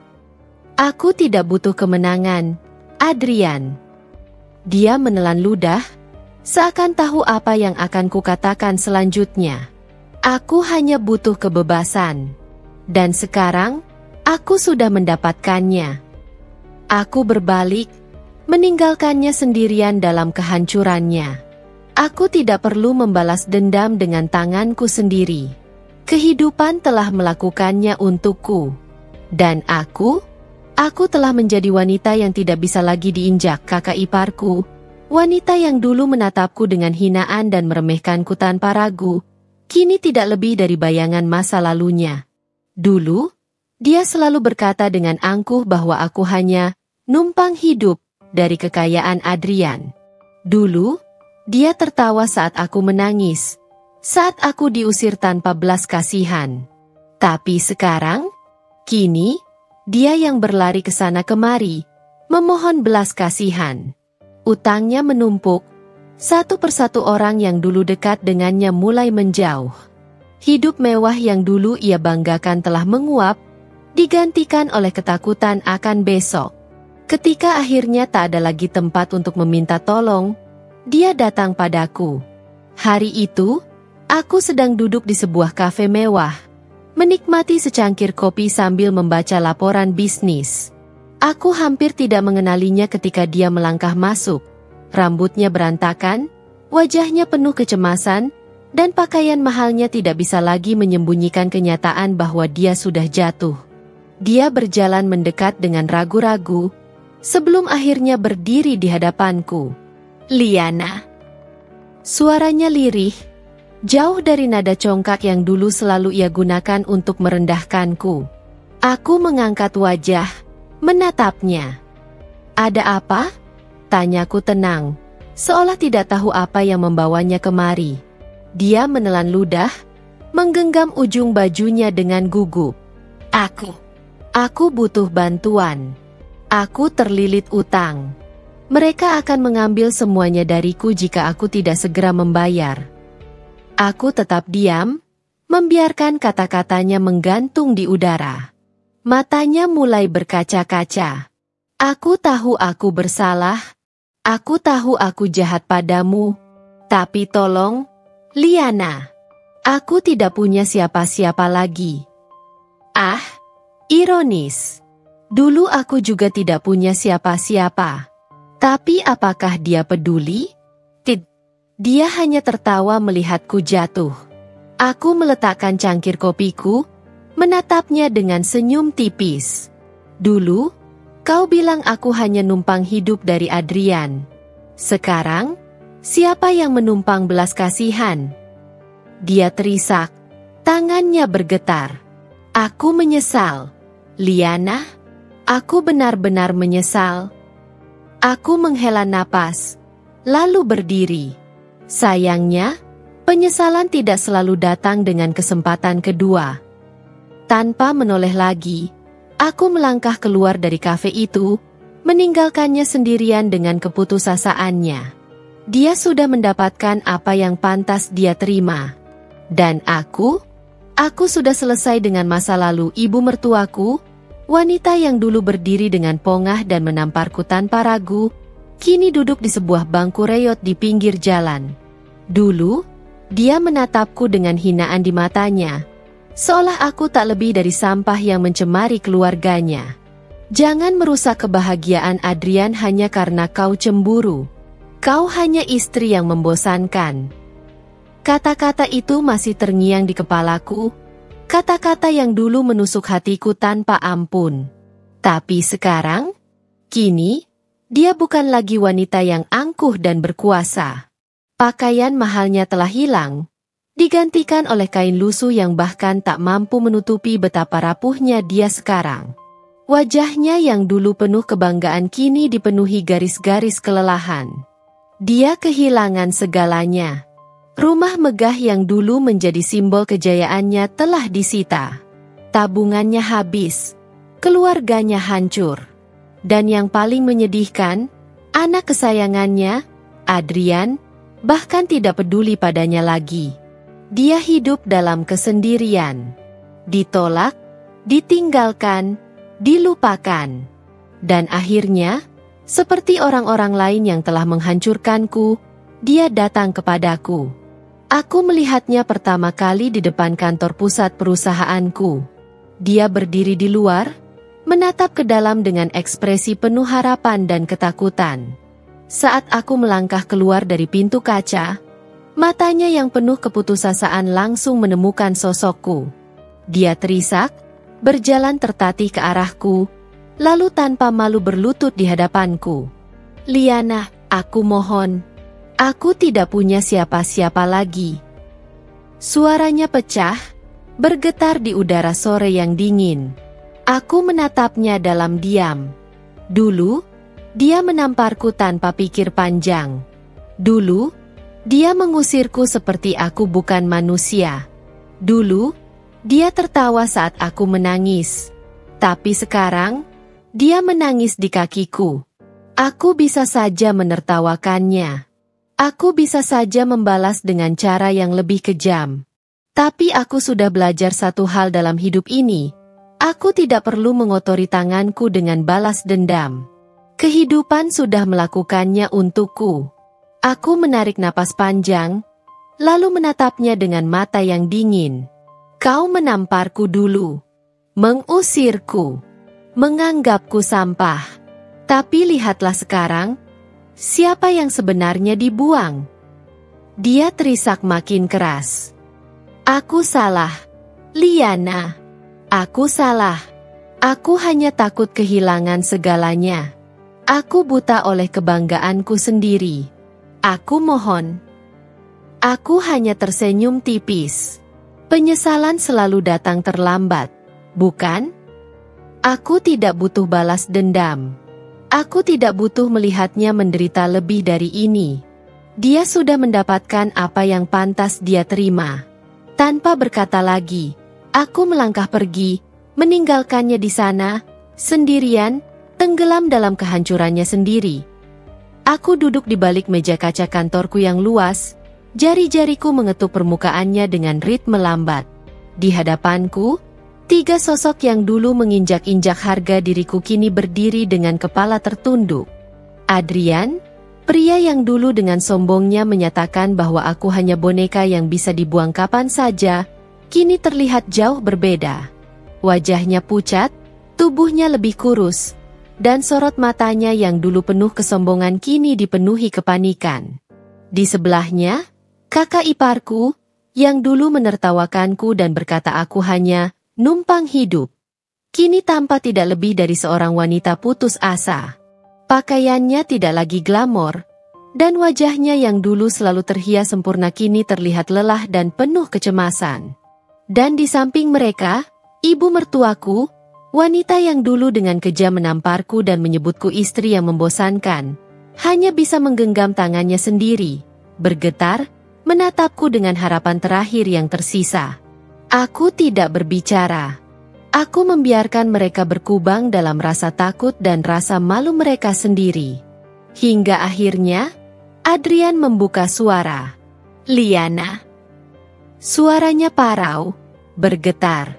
Aku tidak butuh kemenangan, Adrian. Dia menelan ludah, seakan tahu apa yang akan kukatakan selanjutnya. Aku hanya butuh kebebasan. Dan sekarang, aku sudah mendapatkannya. Aku berbalik, meninggalkannya sendirian dalam kehancurannya. Aku tidak perlu membalas dendam dengan tanganku sendiri. Kehidupan telah melakukannya untukku. Dan aku telah menjadi wanita yang tidak bisa lagi diinjak kakak iparku. Wanita yang dulu menatapku dengan hinaan dan meremehkanku tanpa ragu, kini tidak lebih dari bayangan masa lalunya. Dulu, dia selalu berkata dengan angkuh bahwa aku hanya numpang hidup dari kekayaan Adrian. Dulu, dia tertawa saat aku menangis, saat aku diusir tanpa belas kasihan. Tapi sekarang, kini, dia yang berlari ke sana kemari, memohon belas kasihan. Utangnya menumpuk, satu persatu orang yang dulu dekat dengannya mulai menjauh. Hidup mewah yang dulu ia banggakan telah menguap, digantikan oleh ketakutan akan besok. Ketika akhirnya tak ada lagi tempat untuk meminta tolong, dia datang padaku. Hari itu, aku sedang duduk di sebuah kafe mewah, menikmati secangkir kopi sambil membaca laporan bisnis. Aku hampir tidak mengenalinya ketika dia melangkah masuk. Rambutnya berantakan, wajahnya penuh kecemasan, dan pakaian mahalnya tidak bisa lagi menyembunyikan kenyataan bahwa dia sudah jatuh. Dia berjalan mendekat dengan ragu-ragu, sebelum akhirnya berdiri di hadapanku. Liana. Suaranya lirih, jauh dari nada congkak yang dulu selalu ia gunakan untuk merendahkanku. Aku mengangkat wajah, menatapnya. Ada apa? Tanyaku tenang, seolah tidak tahu apa yang membawanya kemari. Dia menelan ludah, menggenggam ujung bajunya dengan gugup. Aku butuh bantuan. Aku terlilit utang. Mereka akan mengambil semuanya dariku jika aku tidak segera membayar. Aku tetap diam, membiarkan kata-katanya menggantung di udara. Matanya mulai berkaca-kaca. Aku tahu aku bersalah. Aku tahu aku jahat padamu. Tapi tolong, Liana, aku tidak punya siapa-siapa lagi. Ah, ironis. Dulu aku juga tidak punya siapa-siapa. Tapi apakah dia peduli? Dia hanya tertawa melihatku jatuh. Aku meletakkan cangkir kopiku, menatapnya dengan senyum tipis. Dulu, kau bilang aku hanya numpang hidup dari Adrian. Sekarang, siapa yang menumpang belas kasihan? Dia terisak, tangannya bergetar. Aku menyesal. Liana, aku benar-benar menyesal. Aku menghela napas, lalu berdiri. Sayangnya, penyesalan tidak selalu datang dengan kesempatan kedua. Tanpa menoleh lagi, aku melangkah keluar dari kafe itu, meninggalkannya sendirian dengan keputusasaannya. Dia sudah mendapatkan apa yang pantas dia terima. Dan aku sudah selesai dengan masa lalu ibu mertuaku, wanita yang dulu berdiri dengan pongah dan menamparku tanpa ragu, kini duduk di sebuah bangku reyot di pinggir jalan. Dulu, dia menatapku dengan hinaan di matanya, seolah aku tak lebih dari sampah yang mencemari keluarganya. Jangan merusak kebahagiaan Adrian hanya karena kau cemburu. Kau hanya istri yang membosankan. Kata-kata itu masih terngiang di kepalaku, kata-kata yang dulu menusuk hatiku tanpa ampun. Tapi sekarang, kini, Dia bukan lagi wanita yang angkuh dan berkuasa. Pakaian mahalnya telah hilang, digantikan oleh kain lusuh yang bahkan tak mampu menutupi betapa rapuhnya dia sekarang. Wajahnya yang dulu penuh kebanggaan kini dipenuhi garis-garis kelelahan. Dia kehilangan segalanya. Rumah megah yang dulu menjadi simbol kejayaannya telah disita. Tabungannya habis. Keluarganya hancur. Dan yang paling menyedihkan, anak kesayangannya, Adrian, bahkan tidak peduli padanya lagi. Dia hidup dalam kesendirian. Ditolak, ditinggalkan, dilupakan. Dan akhirnya, seperti orang-orang lain yang telah menghancurkanku, dia datang kepadaku. Aku melihatnya pertama kali di depan kantor pusat perusahaanku. Dia berdiri di luar, menatap ke dalam dengan ekspresi penuh harapan dan ketakutan. Saat aku melangkah keluar dari pintu kaca, matanya yang penuh keputusasaan langsung menemukan sosokku. Dia terisak, berjalan tertatih ke arahku, lalu tanpa malu berlutut di hadapanku. "Liana, aku mohon. Aku tidak punya siapa-siapa lagi." Suaranya pecah, bergetar di udara sore yang dingin. Aku menatapnya dalam diam. Dulu, dia menamparku tanpa pikir panjang. Dulu, dia mengusirku seperti aku bukan manusia. Dulu, dia tertawa saat aku menangis. Tapi sekarang, dia menangis di kakiku. Aku bisa saja menertawakannya. Aku bisa saja membalas dengan cara yang lebih kejam. Tapi aku sudah belajar satu hal dalam hidup ini. Aku tidak perlu mengotori tanganku dengan balas dendam. Kehidupan sudah melakukannya untukku. Aku menarik napas panjang, lalu menatapnya dengan mata yang dingin. "Kau menamparku dulu, mengusirku, menganggapku sampah. Tapi lihatlah sekarang, siapa yang sebenarnya dibuang?" Dia terisak makin keras. "Aku salah, Liana. Aku salah. Aku hanya takut kehilangan segalanya. Aku buta oleh kebanggaanku sendiri. Aku mohon." Aku hanya tersenyum tipis. Penyesalan selalu datang terlambat, bukan? Aku tidak butuh balas dendam. Aku tidak butuh melihatnya menderita lebih dari ini. Dia sudah mendapatkan apa yang pantas dia terima. Tanpa berkata lagi, aku melangkah pergi, meninggalkannya di sana, sendirian, tenggelam dalam kehancurannya sendiri. Aku duduk di balik meja kaca kantorku yang luas, jari-jariku mengetuk permukaannya dengan ritme lambat. Di hadapanku, 3 sosok yang dulu menginjak-injak harga diriku kini berdiri dengan kepala tertunduk. Adrian, pria yang dulu dengan sombongnya menyatakan bahwa aku hanya boneka yang bisa dibuang kapan saja, kini terlihat jauh berbeda. Wajahnya pucat, tubuhnya lebih kurus, dan sorot matanya yang dulu penuh kesombongan kini dipenuhi kepanikan. Di sebelahnya, kakak iparku, yang dulu menertawakanku dan berkata aku hanya numpang hidup, kini tampak tidak lebih dari seorang wanita putus asa. Pakaiannya tidak lagi glamor, dan wajahnya yang dulu selalu terhias sempurna kini terlihat lelah dan penuh kecemasan. Dan di samping mereka, ibu mertuaku, wanita yang dulu dengan kejam menamparku dan menyebutku istri yang membosankan, hanya bisa menggenggam tangannya sendiri, bergetar, menatapku dengan harapan terakhir yang tersisa. Aku tidak berbicara. Aku membiarkan mereka berkubang dalam rasa takut dan rasa malu mereka sendiri. Hingga akhirnya, Adrian membuka suara. "Liana." Suaranya parau, bergetar.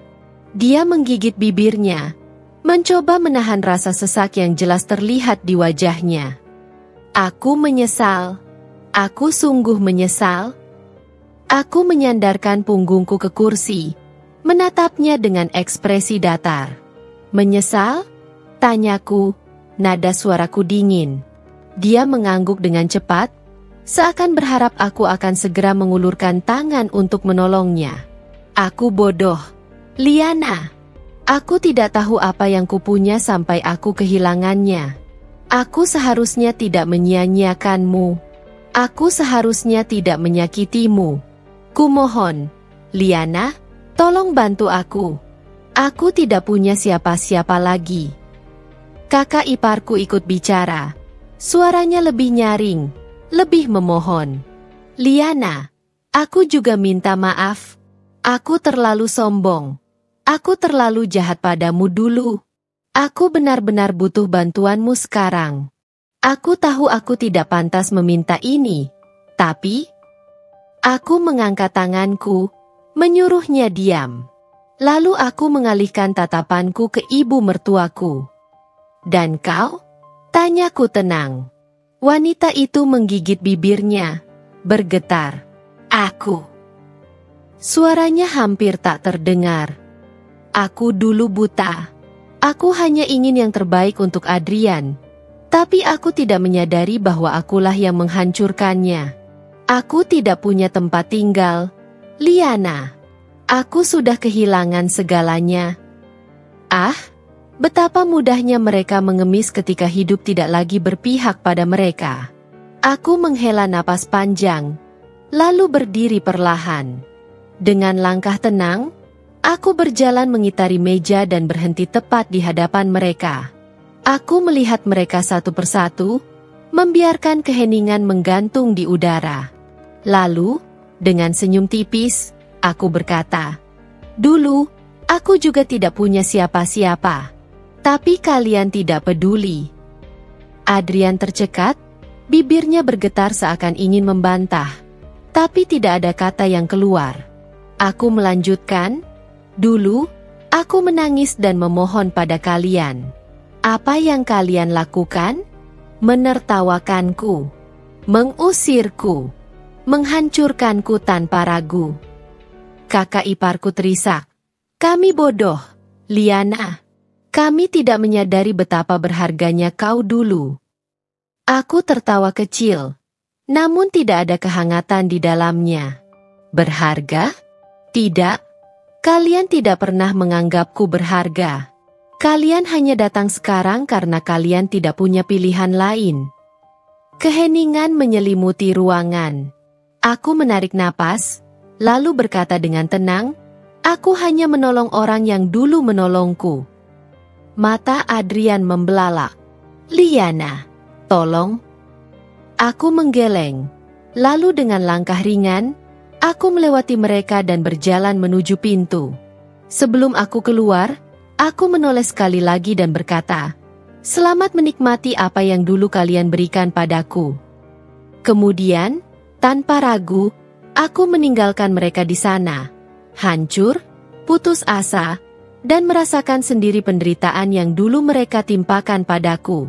Dia menggigit bibirnya, mencoba menahan rasa sesak yang jelas terlihat di wajahnya. "Aku menyesal. Aku sungguh menyesal." Aku menyandarkan punggungku ke kursi, menatapnya dengan ekspresi datar. "Menyesal?" tanyaku, nada suaraku dingin. Dia mengangguk dengan cepat, seakan berharap aku akan segera mengulurkan tangan untuk menolongnya. "Aku bodoh, Liana. Aku tidak tahu apa yang kupunya sampai aku kehilangannya. Aku seharusnya tidak menyia-nyiakanmu. Aku seharusnya tidak menyakitimu. Kumohon, Liana, tolong bantu aku. Aku tidak punya siapa-siapa lagi. Kakak iparku ikut bicara. Suaranya lebih nyaring, lebih memohon. Liana, aku juga minta maaf. Aku terlalu sombong. Aku terlalu jahat padamu dulu. Aku benar-benar butuh bantuanmu sekarang. Aku tahu aku tidak pantas meminta ini, tapi aku mengangkat tanganku, menyuruhnya diam. Lalu aku mengalihkan tatapanku ke ibu mertuaku. Dan kau? Tanyaku tenang. Wanita itu menggigit bibirnya, bergetar. Aku. Suaranya hampir tak terdengar. Aku dulu buta. Aku hanya ingin yang terbaik untuk Adrian. Tapi aku tidak menyadari bahwa akulah yang menghancurkannya. Aku tidak punya tempat tinggal. Liana. Aku sudah kehilangan segalanya. Ah, betapa mudahnya mereka mengemis ketika hidup tidak lagi berpihak pada mereka. Aku menghela napas panjang, lalu berdiri perlahan. Dengan langkah tenang, aku berjalan mengitari meja dan berhenti tepat di hadapan mereka. Aku melihat mereka satu persatu, membiarkan keheningan menggantung di udara. Lalu, dengan senyum tipis, aku berkata, "Dulu, aku juga tidak punya siapa-siapa. Tapi kalian tidak peduli." Adrian tercekat, bibirnya bergetar seakan ingin membantah. Tapi tidak ada kata yang keluar. Aku melanjutkan, "Dulu, aku menangis dan memohon pada kalian. Apa yang kalian lakukan? Menertawakanku, mengusirku, menghancurkanku tanpa ragu." Kakak iparku terisak, "Kami bodoh, Liana. Kami tidak menyadari betapa berharganya kau dulu." Aku tertawa kecil, namun tidak ada kehangatan di dalamnya. Berharga? Tidak. Kalian tidak pernah menganggapku berharga. Kalian hanya datang sekarang karena kalian tidak punya pilihan lain. Keheningan menyelimuti ruangan. Aku menarik napas, lalu berkata dengan tenang, "Aku hanya menolong orang yang dulu menolongku." Mata Adrian membelalak. "Liana, tolong." Aku menggeleng. Lalu dengan langkah ringan, aku melewati mereka dan berjalan menuju pintu. Sebelum aku keluar, aku menoleh sekali lagi dan berkata, "Selamat menikmati apa yang dulu kalian berikan padaku." Kemudian, tanpa ragu, aku meninggalkan mereka di sana, hancur, putus asa, dan merasakan sendiri penderitaan yang dulu mereka timpakan padaku.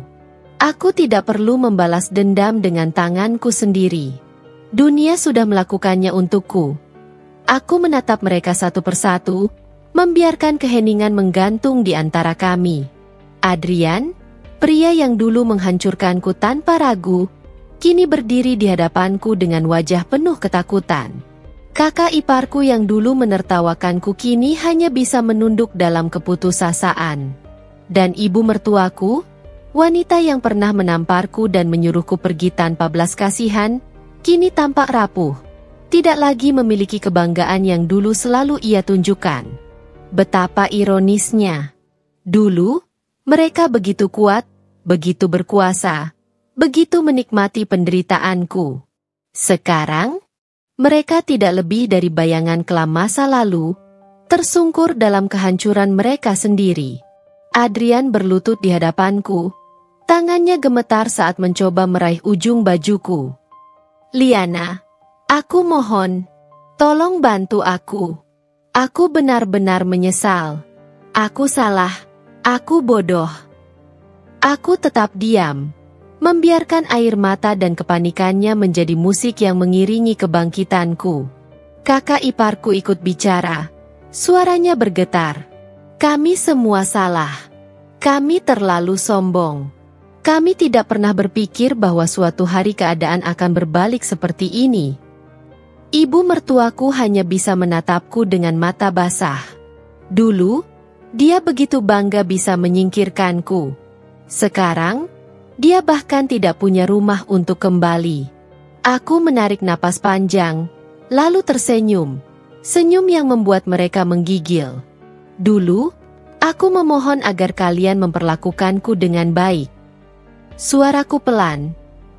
Aku tidak perlu membalas dendam dengan tanganku sendiri. Dunia sudah melakukannya untukku. Aku menatap mereka satu persatu, membiarkan keheningan menggantung di antara kami. Adrian, pria yang dulu menghancurkanku tanpa ragu, kini berdiri di hadapanku dengan wajah penuh ketakutan. Kakak iparku yang dulu menertawakanku kini hanya bisa menunduk dalam keputusasaan. Dan ibu mertuaku, wanita yang pernah menamparku dan menyuruhku pergi tanpa belas kasihan, kini tampak rapuh, tidak lagi memiliki kebanggaan yang dulu selalu ia tunjukkan. Betapa ironisnya. Dulu, mereka begitu kuat, begitu berkuasa, begitu menikmati penderitaanku. Sekarang, mereka tidak lebih dari bayangan kelam masa lalu, tersungkur dalam kehancuran mereka sendiri. Adrian berlutut di hadapanku, tangannya gemetar saat mencoba meraih ujung bajuku. "Liana, aku mohon, tolong bantu aku. Aku benar-benar menyesal. Aku salah, aku bodoh." Aku tetap diam, membiarkan air mata dan kepanikannya menjadi musik yang mengiringi kebangkitanku. Kakak iparku ikut bicara, suaranya bergetar. "Kami semua salah. Kami terlalu sombong. Kami tidak pernah berpikir bahwa suatu hari keadaan akan berbalik seperti ini." Ibu mertuaku hanya bisa menatapku dengan mata basah. Dulu, dia begitu bangga bisa menyingkirkanku. Sekarang, Dia bahkan tidak punya rumah untuk kembali. Aku menarik napas panjang, lalu tersenyum. Senyum yang membuat mereka menggigil. Dulu, aku memohon agar kalian memperlakukanku dengan baik. Suaraku pelan,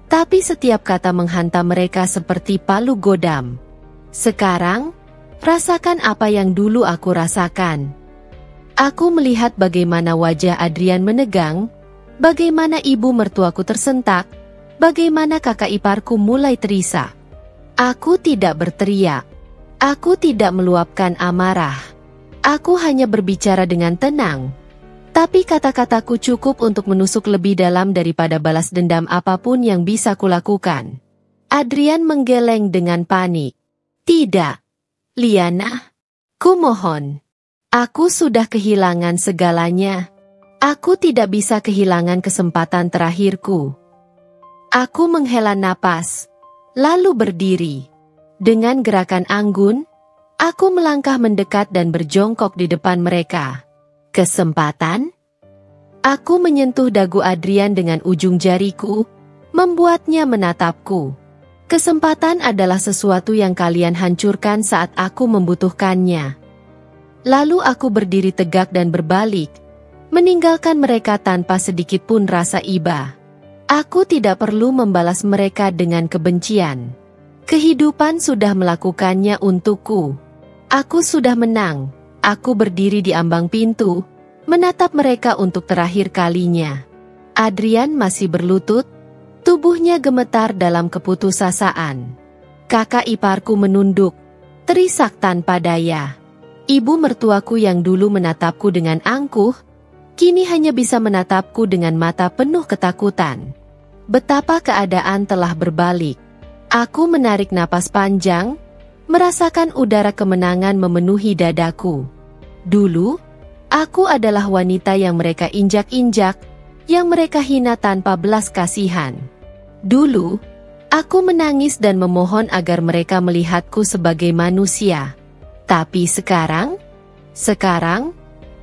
tapi setiap kata menghantam mereka seperti palu godam. Sekarang, rasakan apa yang dulu aku rasakan. Aku melihat bagaimana wajah Adrian menegang, bagaimana ibu mertuaku tersentak, bagaimana kakak iparku mulai terisak. Aku tidak berteriak. Aku tidak meluapkan amarah. Aku hanya berbicara dengan tenang. Tapi kata-kataku cukup untuk menusuk lebih dalam daripada balas dendam apapun yang bisa kulakukan. Adrian menggeleng dengan panik. Tidak, Liana. Kumohon. Aku sudah kehilangan segalanya. Aku tidak bisa kehilangan kesempatan terakhirku. Aku menghela napas, lalu berdiri. Dengan gerakan anggun, aku melangkah mendekat dan berjongkok di depan mereka. Kesempatan? Aku menyentuh dagu Adrian dengan ujung jariku, membuatnya menatapku. Kesempatan adalah sesuatu yang kalian hancurkan saat aku membutuhkannya. Lalu aku berdiri tegak dan berbalik, meninggalkan mereka tanpa sedikit pun rasa iba. Aku tidak perlu membalas mereka dengan kebencian. Kehidupan sudah melakukannya untukku. Aku sudah menang. Aku berdiri di ambang pintu, menatap mereka untuk terakhir kalinya. Adrian masih berlutut, tubuhnya gemetar dalam keputusasaan. Kakak iparku menunduk, terisak tanpa daya. Ibu mertuaku yang dulu menatapku dengan angkuh, kini hanya bisa menatapku dengan mata penuh ketakutan. Betapa keadaan telah berbalik. Aku menarik napas panjang, merasakan udara kemenangan memenuhi dadaku. Dulu, aku adalah wanita yang mereka injak-injak, yang mereka hina tanpa belas kasihan. Dulu, aku menangis dan memohon agar mereka melihatku sebagai manusia. Tapi sekarang,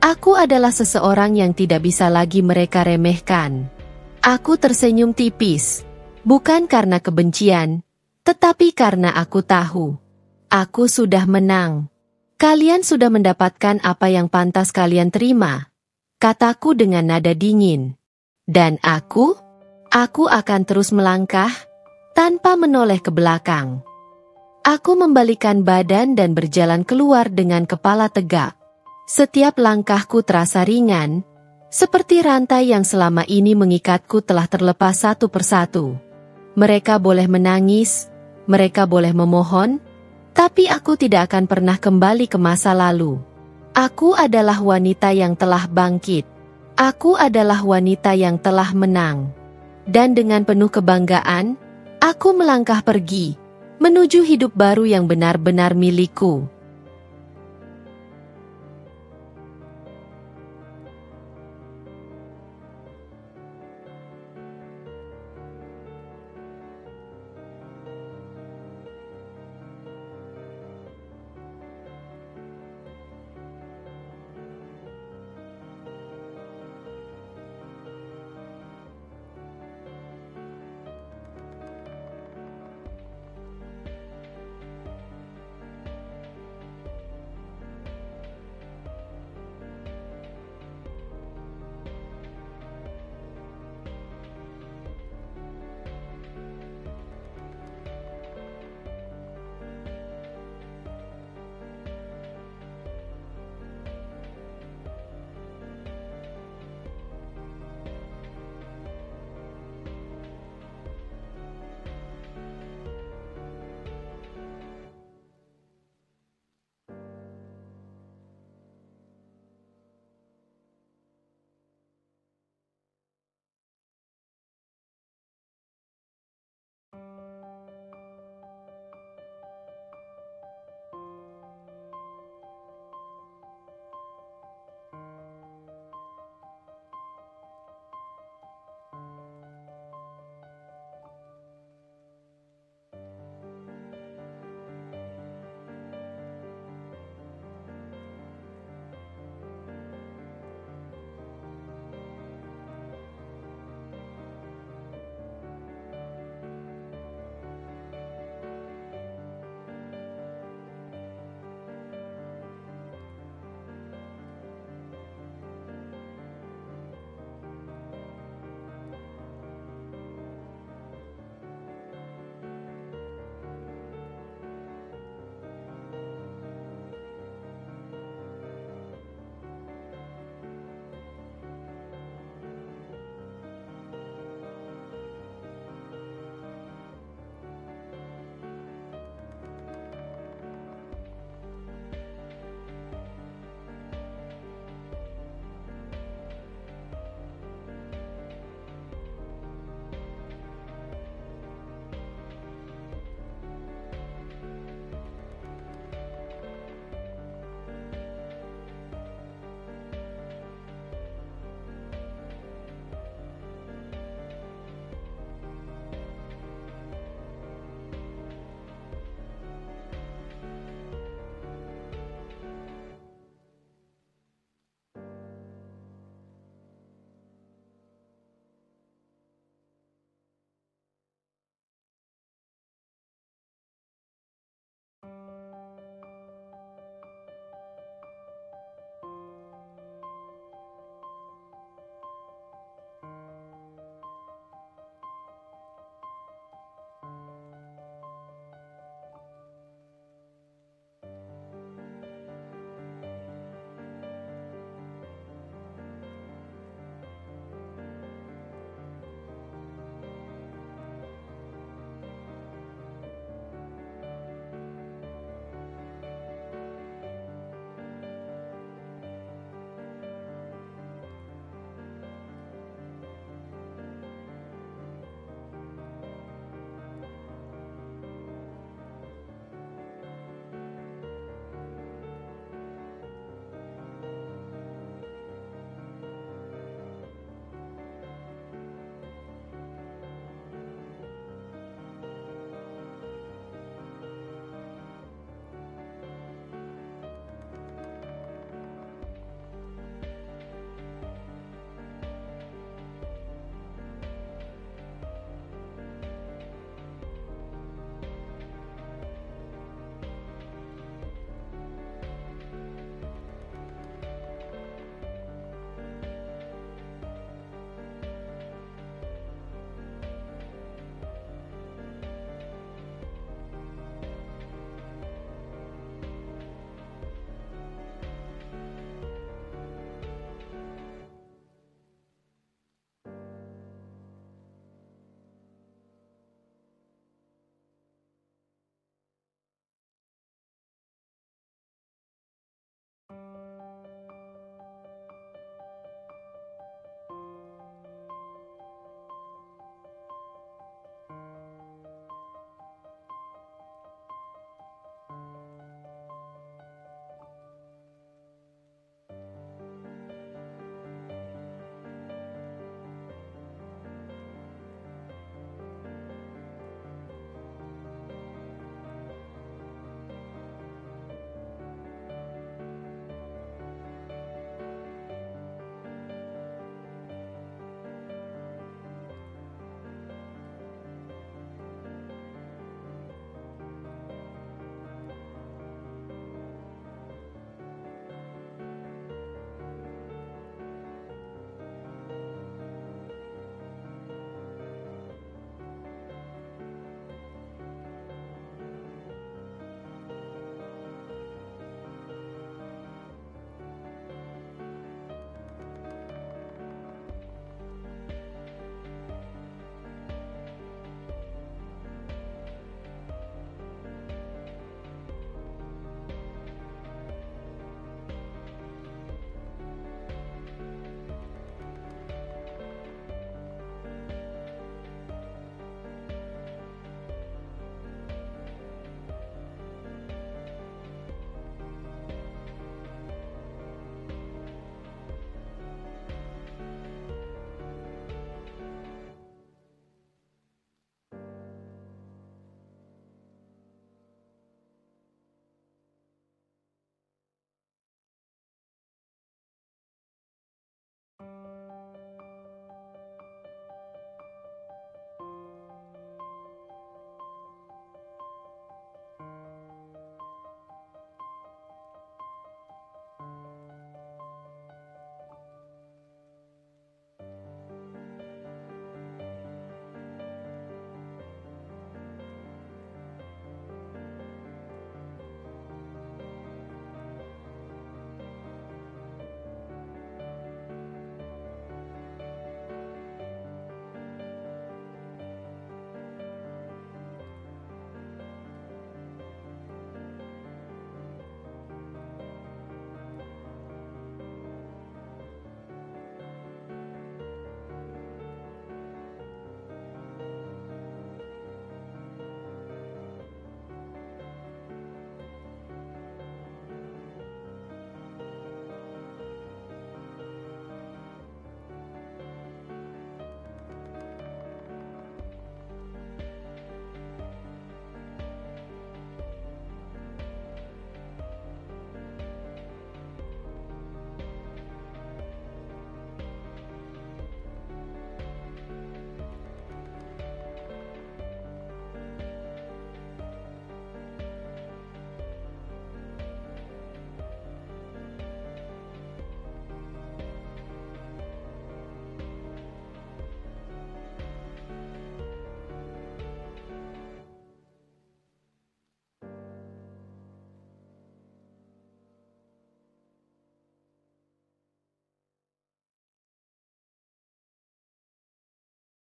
aku adalah seseorang yang tidak bisa lagi mereka remehkan. Aku tersenyum tipis, bukan karena kebencian, tetapi karena aku tahu. Aku sudah menang. Kalian sudah mendapatkan apa yang pantas kalian terima, kataku dengan nada dingin. Dan aku akan terus melangkah, tanpa menoleh ke belakang. Aku membalikan badan dan berjalan keluar dengan kepala tegak. Setiap langkahku terasa ringan, seperti rantai yang selama ini mengikatku telah terlepas satu persatu. Mereka boleh menangis, mereka boleh memohon, tapi aku tidak akan pernah kembali ke masa lalu. Aku adalah wanita yang telah bangkit. Aku adalah wanita yang telah menang. Dan dengan penuh kebanggaan, aku melangkah pergi, menuju hidup baru yang benar-benar milikku.